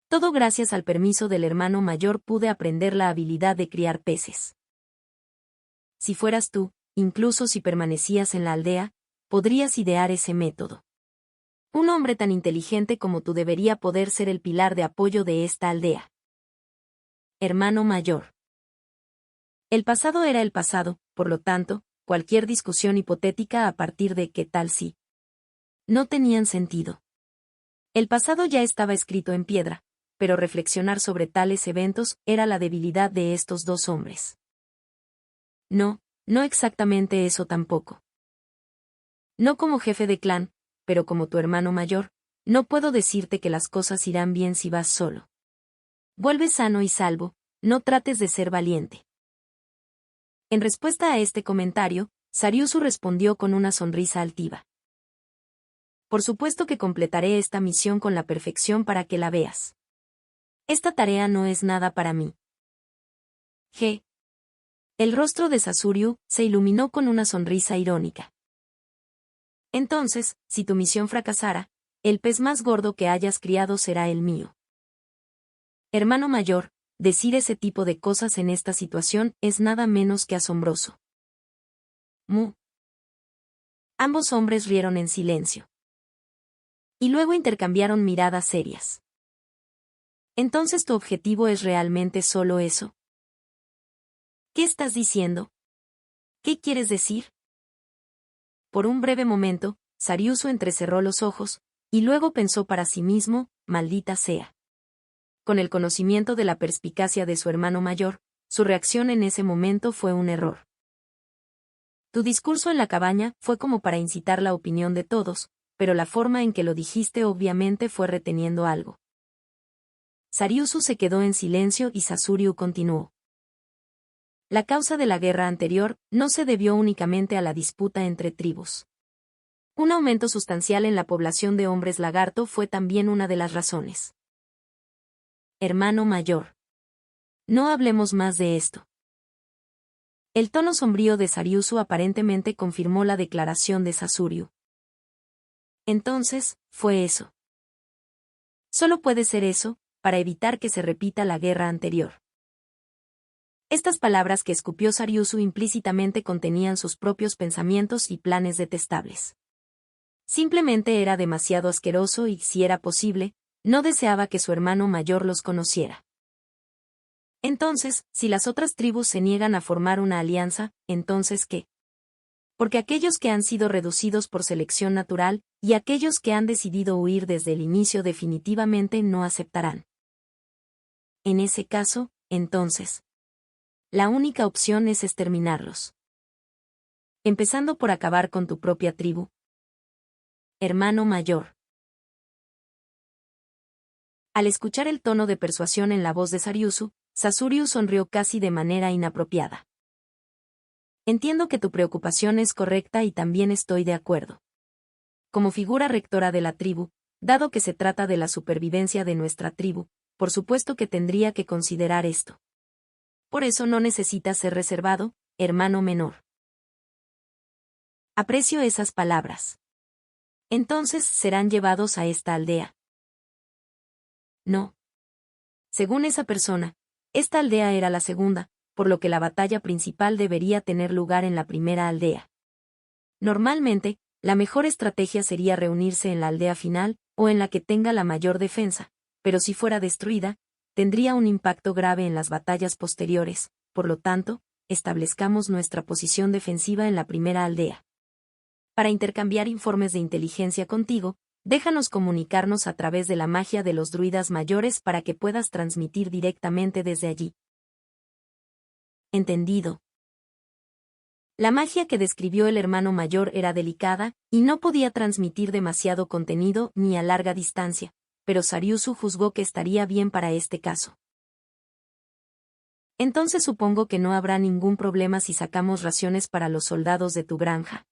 Todo gracias al permiso del hermano mayor pude aprender la habilidad de criar peces. Si fueras tú, incluso si permanecías en la aldea, podrías idear ese método. Un hombre tan inteligente como tú debería poder ser el pilar de apoyo de esta aldea. Hermano mayor. El pasado era el pasado, por lo tanto, cualquier discusión hipotética a partir de ¿qué tal si? No tenían sentido. El pasado ya estaba escrito en piedra, pero reflexionar sobre tales eventos era la debilidad de estos dos hombres. No, no exactamente eso tampoco. No como jefe de clan, pero como tu hermano mayor, no puedo decirte que las cosas irán bien si vas solo. Vuelve sano y salvo, no trates de ser valiente. En respuesta a este comentario, Sariusu respondió con una sonrisa altiva. Por supuesto que completaré esta misión con la perfección para que la veas. Esta tarea no es nada para mí. G. El rostro de Sasuriu se iluminó con una sonrisa irónica. Entonces, si tu misión fracasara, el pez más gordo que hayas criado será el mío. Hermano mayor, decir ese tipo de cosas en esta situación es nada menos que asombroso. Mu. Ambos hombres rieron en silencio. Y luego intercambiaron miradas serias. ¿Entonces tu objetivo es realmente solo eso? ¿Qué estás diciendo? ¿Qué quieres decir? Por un breve momento, Sariusu entrecerró los ojos, y luego pensó para sí mismo, maldita sea. Con el conocimiento de la perspicacia de su hermano mayor, su reacción en ese momento fue un error. Tu discurso en la cabaña fue como para incitar la opinión de todos, pero la forma en que lo dijiste obviamente fue reteniendo algo. Sariusu se quedó en silencio y Sasuriu continuó. La causa de la guerra anterior no se debió únicamente a la disputa entre tribus. Un aumento sustancial en la población de hombres lagarto fue también una de las razones. Hermano mayor. No hablemos más de esto. El tono sombrío de Sariusu aparentemente confirmó la declaración de Sasuriu. Entonces, fue eso. Solo puede ser eso, para evitar que se repita la guerra anterior. Estas palabras que escupió Sariusu implícitamente contenían sus propios pensamientos y planes detestables. Simplemente era demasiado asqueroso y, si era posible, no deseaba que su hermano mayor los conociera. Entonces, si las otras tribus se niegan a formar una alianza, ¿entonces qué? Porque aquellos que han sido reducidos por selección natural, y aquellos que han decidido huir desde el inicio definitivamente no aceptarán. En ese caso, entonces, la única opción es exterminarlos. Empezando por acabar con tu propia tribu. Hermano mayor. Al escuchar el tono de persuasión en la voz de Sariusu, Sasuriu sonrió casi de manera inapropiada. Entiendo que tu preocupación es correcta y también estoy de acuerdo. Como figura rectora de la tribu, dado que se trata de la supervivencia de nuestra tribu, por supuesto que tendría que considerar esto. Por eso no necesitas ser reservado, hermano menor. Aprecio esas palabras. Entonces serán llevados a esta aldea. No. Según esa persona, esta aldea era la segunda, por lo que la batalla principal debería tener lugar en la primera aldea. Normalmente, la mejor estrategia sería reunirse en la aldea final, o en la que tenga la mayor defensa, pero si fuera destruida, tendría un impacto grave en las batallas posteriores, por lo tanto, establezcamos nuestra posición defensiva en la primera aldea. Para intercambiar informes de inteligencia contigo, déjanos comunicarnos a través de la magia de los druidas mayores para que puedas transmitir directamente desde allí. Entendido. La magia que describió el hermano mayor era delicada, y no podía transmitir demasiado contenido ni a larga distancia, pero Sariusu juzgó que estaría bien para este caso. Entonces supongo que no habrá ningún problema si sacamos raciones para los soldados de tu granja.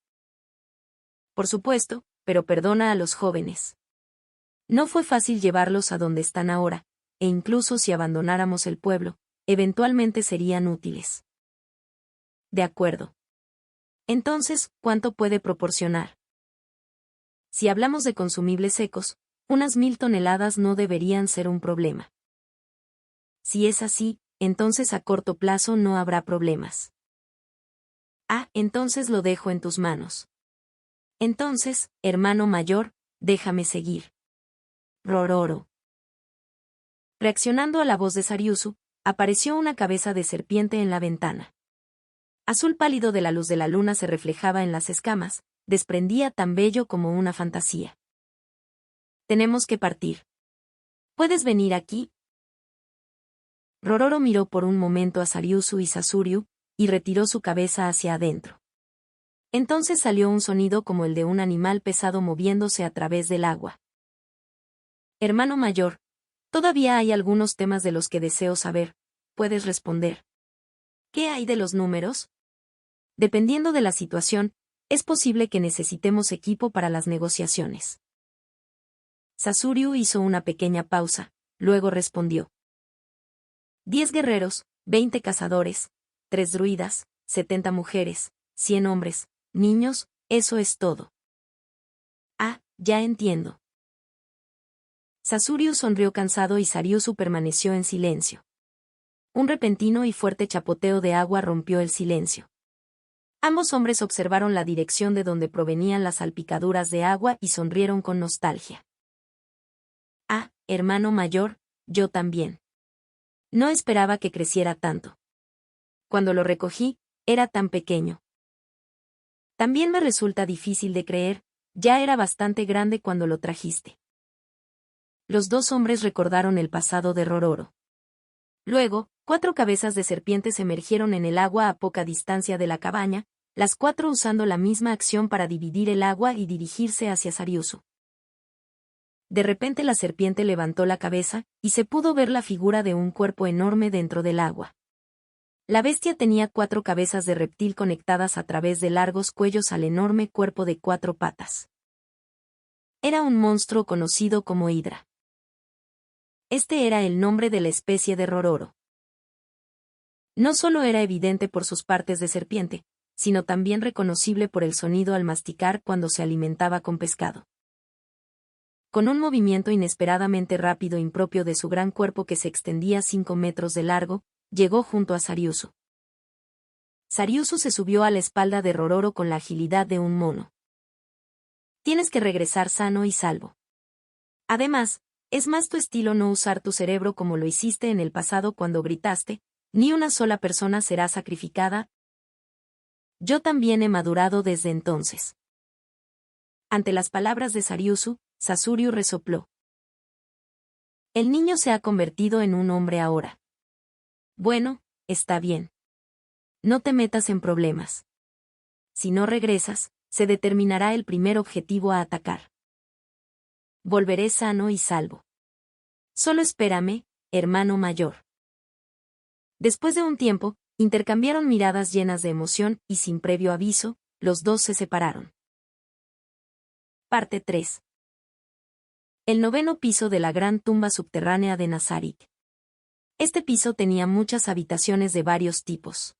Por supuesto, pero perdona a los jóvenes. No fue fácil llevarlos a donde están ahora, e incluso si abandonáramos el pueblo, eventualmente serían útiles. De acuerdo. Entonces, ¿cuánto puede proporcionar? Si hablamos de consumibles secos, unas 1000 toneladas no deberían ser un problema. Si es así, entonces a corto plazo no habrá problemas. Ah, entonces lo dejo en tus manos. Entonces, hermano mayor, déjame seguir. Rororo. Reaccionando a la voz de Sariusu, apareció una cabeza de serpiente en la ventana. Azul pálido de la luz de la luna se reflejaba en las escamas, desprendía tan bello como una fantasía. Tenemos que partir. ¿Puedes venir aquí? Rororo miró por un momento a Sariusu y Sasuriu, y retiró su cabeza hacia adentro. Entonces salió un sonido como el de un animal pesado moviéndose a través del agua. Hermano mayor, todavía hay algunos temas de los que deseo saber, puedes responder. ¿Qué hay de los números? Dependiendo de la situación, es posible que necesitemos equipo para las negociaciones. Sasuryu hizo una pequeña pausa, luego respondió. 10 guerreros, 20 cazadores, 3 druidas, 70 mujeres, 100 hombres, niños, eso es todo. Ah, ya entiendo. Sasuryu sonrió cansado y Sariusu permaneció en silencio. Un repentino y fuerte chapoteo de agua rompió el silencio. Ambos hombres observaron la dirección de donde provenían las salpicaduras de agua y sonrieron con nostalgia. Ah, hermano mayor, yo también. No esperaba que creciera tanto. Cuando lo recogí, era tan pequeño. También me resulta difícil de creer, ya era bastante grande cuando lo trajiste. Los dos hombres recordaron el pasado de Rororo. Luego, 4 cabezas de serpientes emergieron en el agua a poca distancia de la cabaña, las 4 usando la misma acción para dividir el agua y dirigirse hacia Sariusu. De repente la serpiente levantó la cabeza, y se pudo ver la figura de un cuerpo enorme dentro del agua. La bestia tenía 4 cabezas de reptil conectadas a través de largos cuellos al enorme cuerpo de 4 patas. Era un monstruo conocido como Hidra. Este era el nombre de la especie de Rororo. No solo era evidente por sus partes de serpiente, sino también reconocible por el sonido al masticar cuando se alimentaba con pescado. Con un movimiento inesperadamente rápido impropio de su gran cuerpo que se extendía 5 metros de largo, llegó junto a Sariusu. Sariusu se subió a la espalda de Rororo con la agilidad de un mono. Tienes que regresar sano y salvo. Además, es más tu estilo no usar tu cerebro como lo hiciste en el pasado cuando gritaste, ni una sola persona será sacrificada. Yo también he madurado desde entonces. Ante las palabras de Sariusu, Sasuryu resopló. El niño se ha convertido en un hombre ahora. Bueno, está bien. No te metas en problemas. Si no regresas, se determinará el primer objetivo a atacar. Volveré sano y salvo. Solo espérame, hermano mayor. Después de un tiempo, intercambiaron miradas llenas de emoción y sin previo aviso, los dos se separaron. Parte 3. El 9º piso de la gran tumba subterránea de Nazarik. Este piso tenía muchas habitaciones de varios tipos.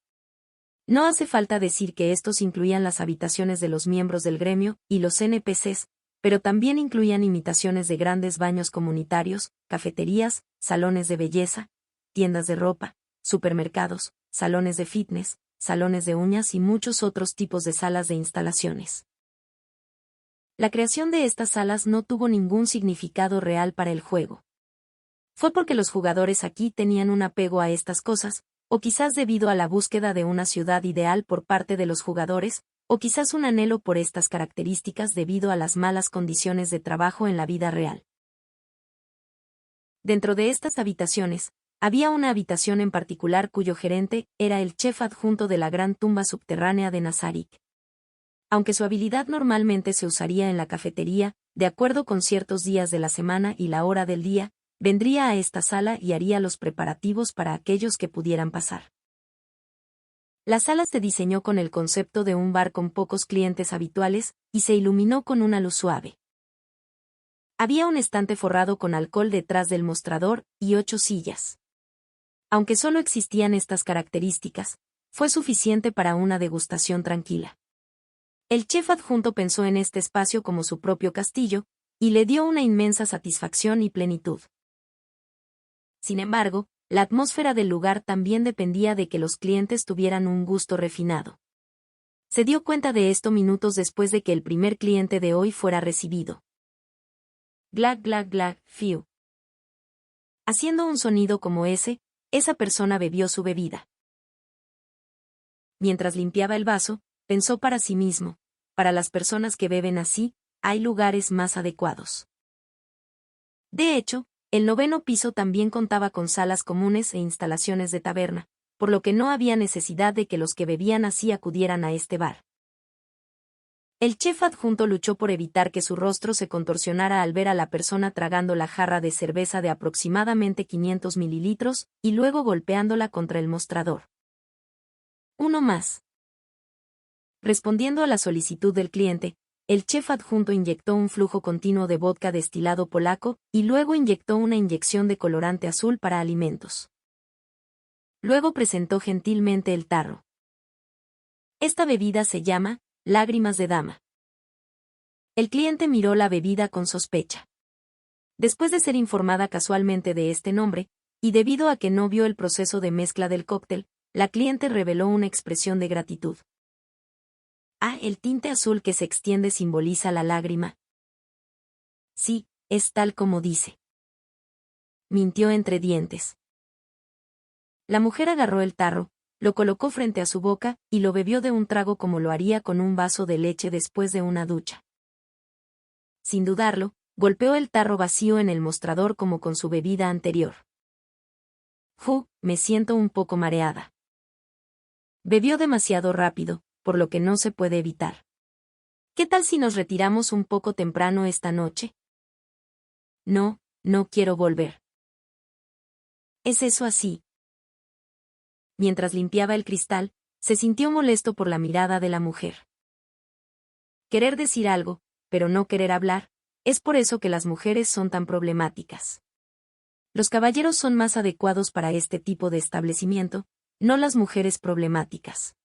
No hace falta decir que estos incluían las habitaciones de los miembros del gremio y los NPCs, pero también incluían imitaciones de grandes baños comunitarios, cafeterías, salones de belleza, tiendas de ropa, supermercados, salones de fitness, salones de uñas y muchos otros tipos de salas de instalaciones. La creación de estas salas no tuvo ningún significado real para el juego. Fue porque los jugadores aquí tenían un apego a estas cosas, o quizás debido a la búsqueda de una ciudad ideal por parte de los jugadores, o quizás un anhelo por estas características debido a las malas condiciones de trabajo en la vida real. Dentro de estas habitaciones, había una habitación en particular cuyo gerente era el chef adjunto de la gran tumba subterránea de Nazarik. Aunque su habilidad normalmente se usaría en la cafetería, de acuerdo con ciertos días de la semana y la hora del día, vendría a esta sala y haría los preparativos para aquellos que pudieran pasar. La sala se diseñó con el concepto de un bar con pocos clientes habituales, y se iluminó con una luz suave. Había un estante forrado con alcohol detrás del mostrador, y 8 sillas. Aunque solo existían estas características, fue suficiente para una degustación tranquila. El chef adjunto pensó en este espacio como su propio castillo, y le dio una inmensa satisfacción y plenitud. Sin embargo, la atmósfera del lugar también dependía de que los clientes tuvieran un gusto refinado. Se dio cuenta de esto minutos después de que el primer cliente de hoy fuera recibido. Glag glag glag, fiu. Haciendo un sonido como ese, esa persona bebió su bebida. Mientras limpiaba el vaso, pensó para sí mismo, para las personas que beben así, hay lugares más adecuados. De hecho, el 9º piso también contaba con salas comunes e instalaciones de taberna, por lo que no había necesidad de que los que bebían así acudieran a este bar. El chef adjunto luchó por evitar que su rostro se contorsionara al ver a la persona tragando la jarra de cerveza de aproximadamente 500 mililitros, y luego golpeándola contra el mostrador. Uno más. Respondiendo a la solicitud del cliente, el chef adjunto inyectó un flujo continuo de vodka destilado polaco y luego inyectó una inyección de colorante azul para alimentos. Luego presentó gentilmente el tarro. Esta bebida se llama lágrimas de dama. El cliente miró la bebida con sospecha. Después de ser informada casualmente de este nombre, y debido a que no vio el proceso de mezcla del cóctel, la cliente reveló una expresión de gratitud. Ah, el tinte azul que se extiende simboliza la lágrima. Sí, es tal como dice. Mintió entre dientes. La mujer agarró el tarro, lo colocó frente a su boca y lo bebió de un trago como lo haría con un vaso de leche después de una ducha. Sin dudarlo, golpeó el tarro vacío en el mostrador como con su bebida anterior. Me siento un poco mareada. Bebió demasiado rápido, por lo que no se puede evitar. ¿Qué tal si nos retiramos un poco temprano esta noche? No, no quiero volver. ¿Es eso así? Mientras limpiaba el cristal, se sintió molesto por la mirada de la mujer. Querer decir algo, pero no querer hablar, es por eso que las mujeres son tan problemáticas. Los caballeros son más adecuados para este tipo de establecimiento, no las mujeres problemáticas.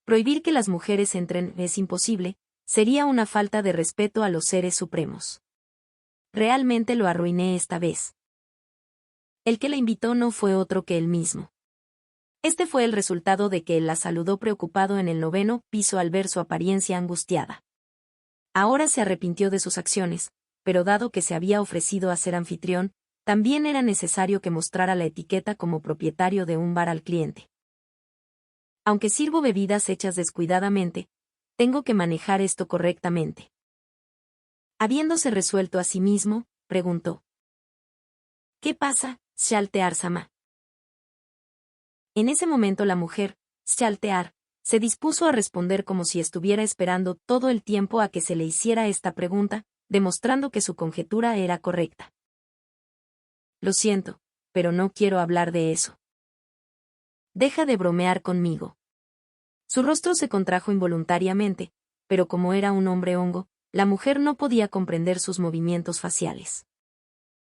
Prohibir que las mujeres entren es imposible, sería una falta de respeto a los seres supremos. Realmente lo arruiné esta vez. El que la invitó no fue otro que él mismo. Este fue el resultado de que él la saludó preocupado en el 9º piso al ver su apariencia angustiada. Ahora se arrepintió de sus acciones, pero dado que se había ofrecido a ser anfitrión, también era necesario que mostrara la etiqueta como propietario de un bar al cliente. Aunque sirvo bebidas hechas descuidadamente, tengo que manejar esto correctamente. Habiéndose resuelto a sí mismo, preguntó. ¿Qué pasa, Shaltear-sama? En ese momento la mujer, Shaltear, se dispuso a responder como si estuviera esperando todo el tiempo a que se le hiciera esta pregunta, demostrando que su conjetura era correcta. Lo siento, pero no quiero hablar de eso. Deja de bromear conmigo. Su rostro se contrajo involuntariamente, pero como era un hombre hongo, la mujer no podía comprender sus movimientos faciales.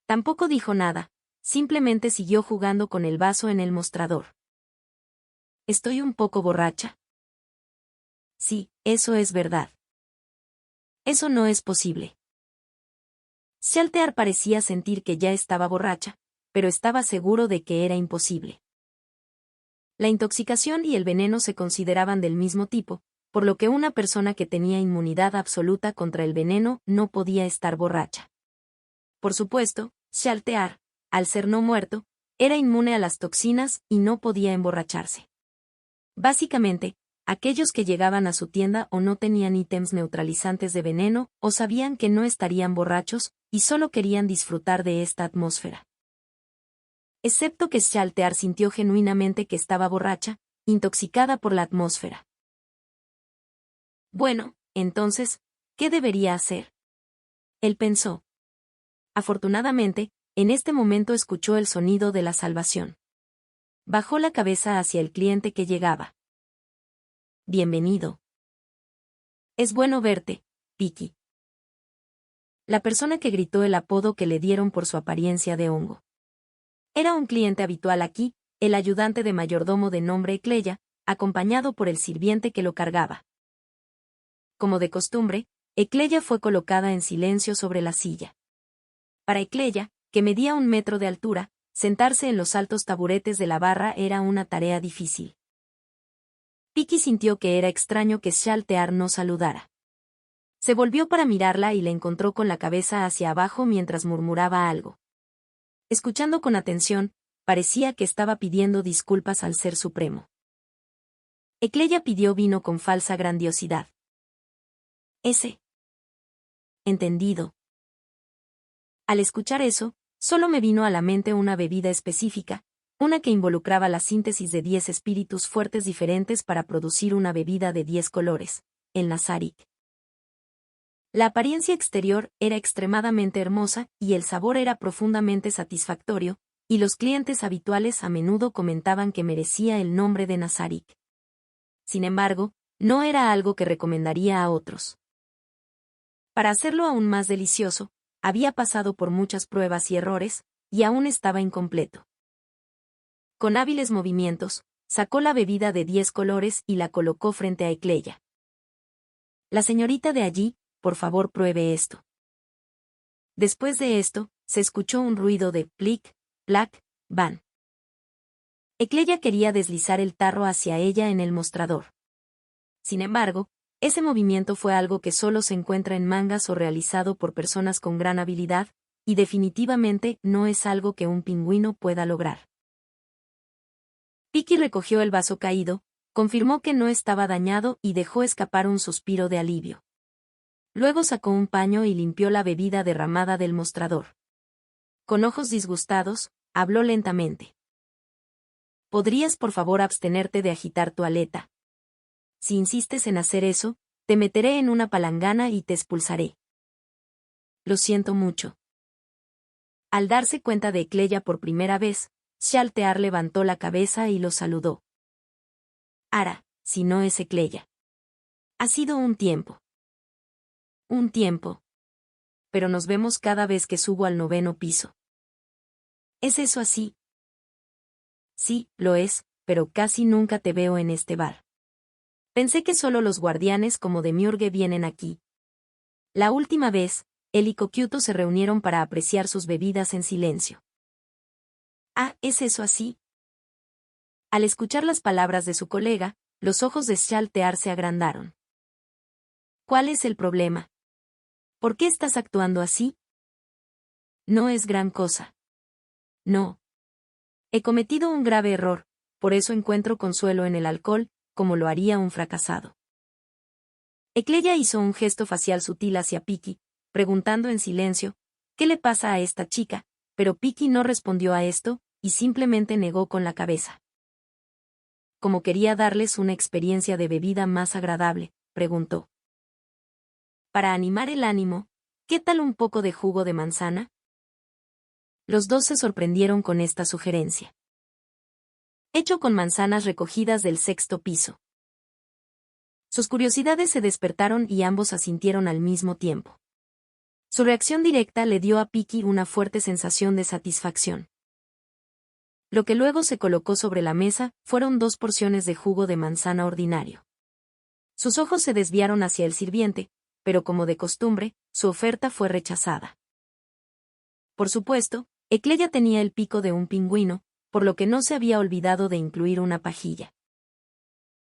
Tampoco dijo nada, simplemente siguió jugando con el vaso en el mostrador. ¿Estoy un poco borracha? Sí, eso es verdad. Eso no es posible. Shaltear parecía sentir que ya estaba borracha, pero estaba seguro de que era imposible. La intoxicación y el veneno se consideraban del mismo tipo, por lo que una persona que tenía inmunidad absoluta contra el veneno no podía estar borracha. Por supuesto, Shaltear, al ser no muerto, era inmune a las toxinas y no podía emborracharse. Básicamente, aquellos que llegaban a su tienda o no tenían ítems neutralizantes de veneno o sabían que no estarían borrachos y solo querían disfrutar de esta atmósfera. Excepto que Shaltear sintió genuinamente que estaba borracha, intoxicada por la atmósfera. Bueno, entonces, ¿qué debería hacer? Él pensó. Afortunadamente, en este momento escuchó el sonido de la salvación. Bajó la cabeza hacia el cliente que llegaba. Bienvenido. Es bueno verte, Piki. La persona que gritó el apodo que le dieron por su apariencia de hongo. Era un cliente habitual aquí, el ayudante de mayordomo de nombre Ecleya, acompañado por el sirviente que lo cargaba. Como de costumbre, Ecleya fue colocada en silencio sobre la silla. Para Ecleya, que medía 1 metro de altura, sentarse en los altos taburetes de la barra era una tarea difícil. Piki sintió que era extraño que Shaltear no saludara. Se volvió para mirarla y la encontró con la cabeza hacia abajo mientras murmuraba algo. Escuchando con atención, parecía que estaba pidiendo disculpas al Ser Supremo. Ecleya pidió vino con falsa grandiosidad. Ese. Entendido. Al escuchar eso, solo me vino a la mente una bebida específica, una que involucraba la síntesis de 10 espíritus fuertes diferentes para producir una bebida de 10 colores, el Nazarik. La apariencia exterior era extremadamente hermosa y el sabor era profundamente satisfactorio, y los clientes habituales a menudo comentaban que merecía el nombre de Nazarik. Sin embargo, no era algo que recomendaría a otros. Para hacerlo aún más delicioso, había pasado por muchas pruebas y errores, y aún estaba incompleto. Con hábiles movimientos, sacó la bebida de 10 colores y la colocó frente a Ecleya. La señorita de allí, por favor pruebe esto. Después de esto, se escuchó un ruido de plic, plac, van. Ecleya quería deslizar el tarro hacia ella en el mostrador. Sin embargo, ese movimiento fue algo que solo se encuentra en mangas o realizado por personas con gran habilidad, y definitivamente no es algo que un pingüino pueda lograr. Piki recogió el vaso caído, confirmó que no estaba dañado y dejó escapar un suspiro de alivio. Luego sacó un paño y limpió la bebida derramada del mostrador. Con ojos disgustados, habló lentamente. ¿Podrías por favor abstenerte de agitar tu aleta? Si insistes en hacer eso, te meteré en una palangana y te expulsaré. Lo siento mucho. Al darse cuenta de Ecleya por primera vez, Shaltear levantó la cabeza y lo saludó. Ara, si no es Ecleya. Ha sido un tiempo. Un tiempo. Pero nos vemos cada vez que subo al 9º piso. ¿Es eso así? Sí, lo es, pero casi nunca te veo en este bar. Pensé que solo los guardianes como Demiurge vienen aquí. La última vez, él y Kokyuto se reunieron para apreciar sus bebidas en silencio. Ah, ¿es eso así? Al escuchar las palabras de su colega, los ojos de Shaltear se agrandaron. ¿Cuál es el problema? ¿Por qué estás actuando así? No es gran cosa. No. He cometido un grave error, por eso encuentro consuelo en el alcohol, como lo haría un fracasado. Ecleya hizo un gesto facial sutil hacia Piki, preguntando en silencio, ¿qué le pasa a esta chica? Pero Piki no respondió a esto, y simplemente negó con la cabeza. Como quería darles una experiencia de bebida más agradable, preguntó. Para animar el ánimo, ¿qué tal un poco de jugo de manzana? Los dos se sorprendieron con esta sugerencia. Hecho con manzanas recogidas del 6º piso. Sus curiosidades se despertaron y ambos asintieron al mismo tiempo. Su reacción directa le dio a Piki una fuerte sensación de satisfacción. Lo que luego se colocó sobre la mesa fueron 2 porciones de jugo de manzana ordinario. Sus ojos se desviaron hacia el sirviente, pero como de costumbre, su oferta fue rechazada. Por supuesto, Ecleya tenía el pico de un pingüino, por lo que no se había olvidado de incluir una pajilla.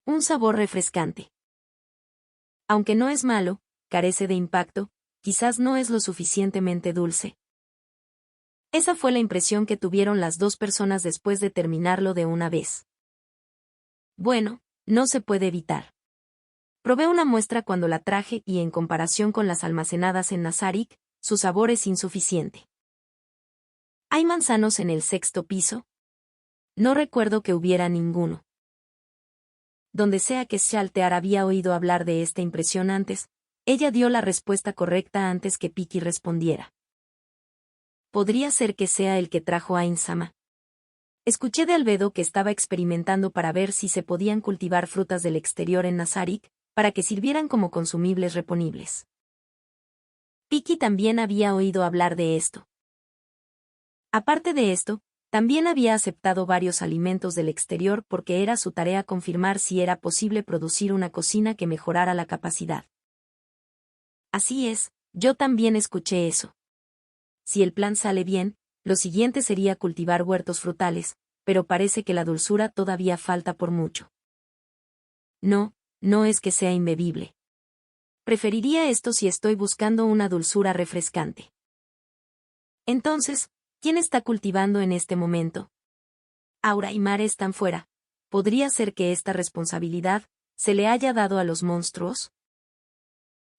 Un sabor refrescante. Aunque no es malo, carece de impacto, quizás no es lo suficientemente dulce. Esa fue la impresión que tuvieron las dos personas después de terminarlo de una vez. Bueno, no se puede evitar. Probé una muestra cuando la traje y en comparación con las almacenadas en Nazarik, su sabor es insuficiente. ¿Hay manzanos en el 6º piso? No recuerdo que hubiera ninguno. Donde sea que Shaltear había oído hablar de esta impresión antes, ella dio la respuesta correcta antes que Piki respondiera. Podría ser que sea el que trajo Ain-sama. Escuché de Albedo que estaba experimentando para ver si se podían cultivar frutas del exterior en Nazarik, para que sirvieran como consumibles reponibles. Piki también había oído hablar de esto. Aparte de esto, también había aceptado varios alimentos del exterior porque era su tarea confirmar si era posible producir una cocina que mejorara la capacidad. Así es, yo también escuché eso. Si el plan sale bien, lo siguiente sería cultivar huertos frutales, pero parece que la dulzura todavía falta por mucho. No, no es que sea imbebible. Preferiría esto si estoy buscando una dulzura refrescante. Entonces, ¿quién está cultivando en este momento? Aura y Mare están fuera. ¿Podría ser que esta responsabilidad se le haya dado a los monstruos?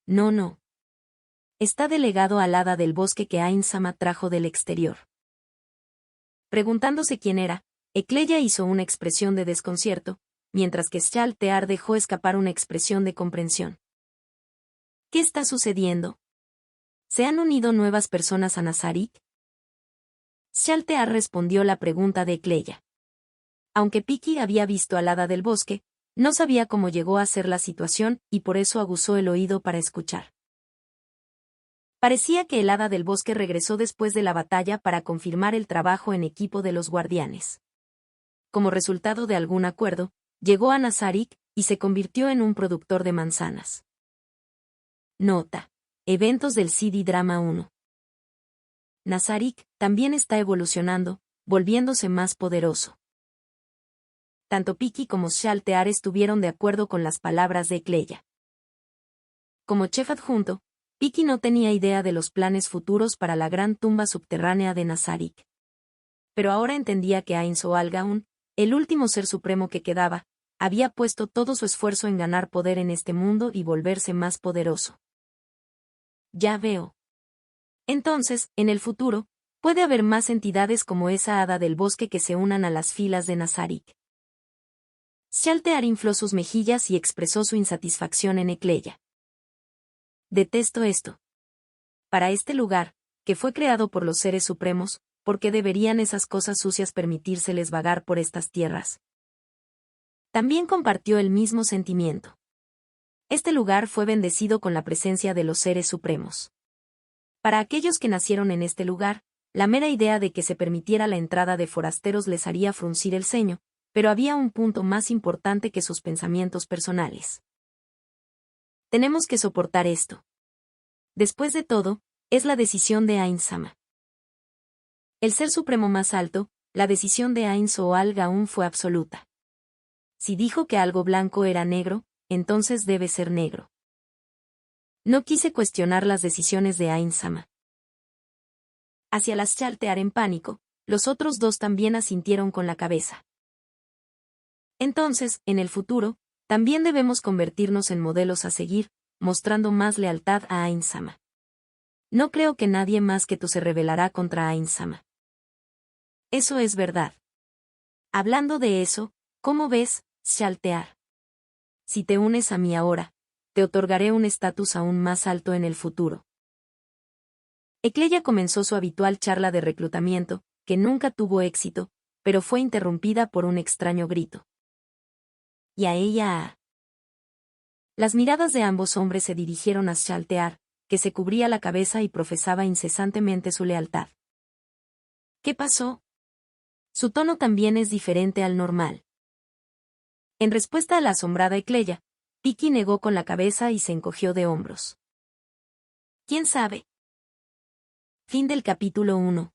No. Está delegado al hada del bosque que Ain-sama trajo del exterior. Preguntándose quién era, Ecleya hizo una expresión de desconcierto, mientras que Shaltear dejó escapar una expresión de comprensión. ¿Qué está sucediendo? ¿Se han unido nuevas personas a Nazarik? Shaltear respondió la pregunta de Ecleya. Aunque Piki había visto al hada del bosque, no sabía cómo llegó a ser la situación y por eso aguzó el oído para escuchar. Parecía que el hada del bosque regresó después de la batalla para confirmar el trabajo en equipo de los guardianes. Como resultado de algún acuerdo, llegó a Nazarik y se convirtió en un productor de manzanas. Nota: eventos del CD Drama 1. Nazarik también está evolucionando, volviéndose más poderoso. Tanto Piki como Shaltear estuvieron de acuerdo con las palabras de Ecleya. Como chef adjunto, Piki no tenía idea de los planes futuros para la gran tumba subterránea de Nazarik. Pero ahora entendía que Ain Soal Gaun, el último ser supremo que quedaba, había puesto todo su esfuerzo en ganar poder en este mundo y volverse más poderoso. Ya veo. Entonces, en el futuro, puede haber más entidades como esa hada del bosque que se unan a las filas de Nazarik. Shaltear infló sus mejillas y expresó su insatisfacción en Ecleya. Detesto esto. Para este lugar, que fue creado por los seres supremos, ¿por qué deberían esas cosas sucias permitírseles vagar por estas tierras? También compartió el mismo sentimiento. Este lugar fue bendecido con la presencia de los seres supremos. Para aquellos que nacieron en este lugar, la mera idea de que se permitiera la entrada de forasteros les haría fruncir el ceño, pero había un punto más importante que sus pensamientos personales. Tenemos que soportar esto. Después de todo, es la decisión de Ain Sama. El ser supremo más alto, la decisión de Ain Soal Gaun fue absoluta. Si dijo que algo blanco era negro, entonces debe ser negro. No quise cuestionar las decisiones de Ain Sama. Hacia las Shaltear en pánico, los otros dos también asintieron con la cabeza. Entonces, en el futuro, también debemos convertirnos en modelos a seguir, mostrando más lealtad a Ain Sama. No creo que nadie más que tú se rebelará contra Ain Sama. Eso es verdad. Hablando de eso, ¿cómo ves, Shaltear? Si te unes a mí ahora, te otorgaré un estatus aún más alto en el futuro. Ecleya comenzó su habitual charla de reclutamiento, que nunca tuvo éxito, pero fue interrumpida por un extraño grito. Y a ella. Las miradas de ambos hombres se dirigieron a Shaltear, que se cubría la cabeza y profesaba incesantemente su lealtad. ¿Qué pasó? Su tono también es diferente al normal. En respuesta a la asombrada Ecleya, Piki negó con la cabeza y se encogió de hombros. ¿Quién sabe? Fin del capítulo 1.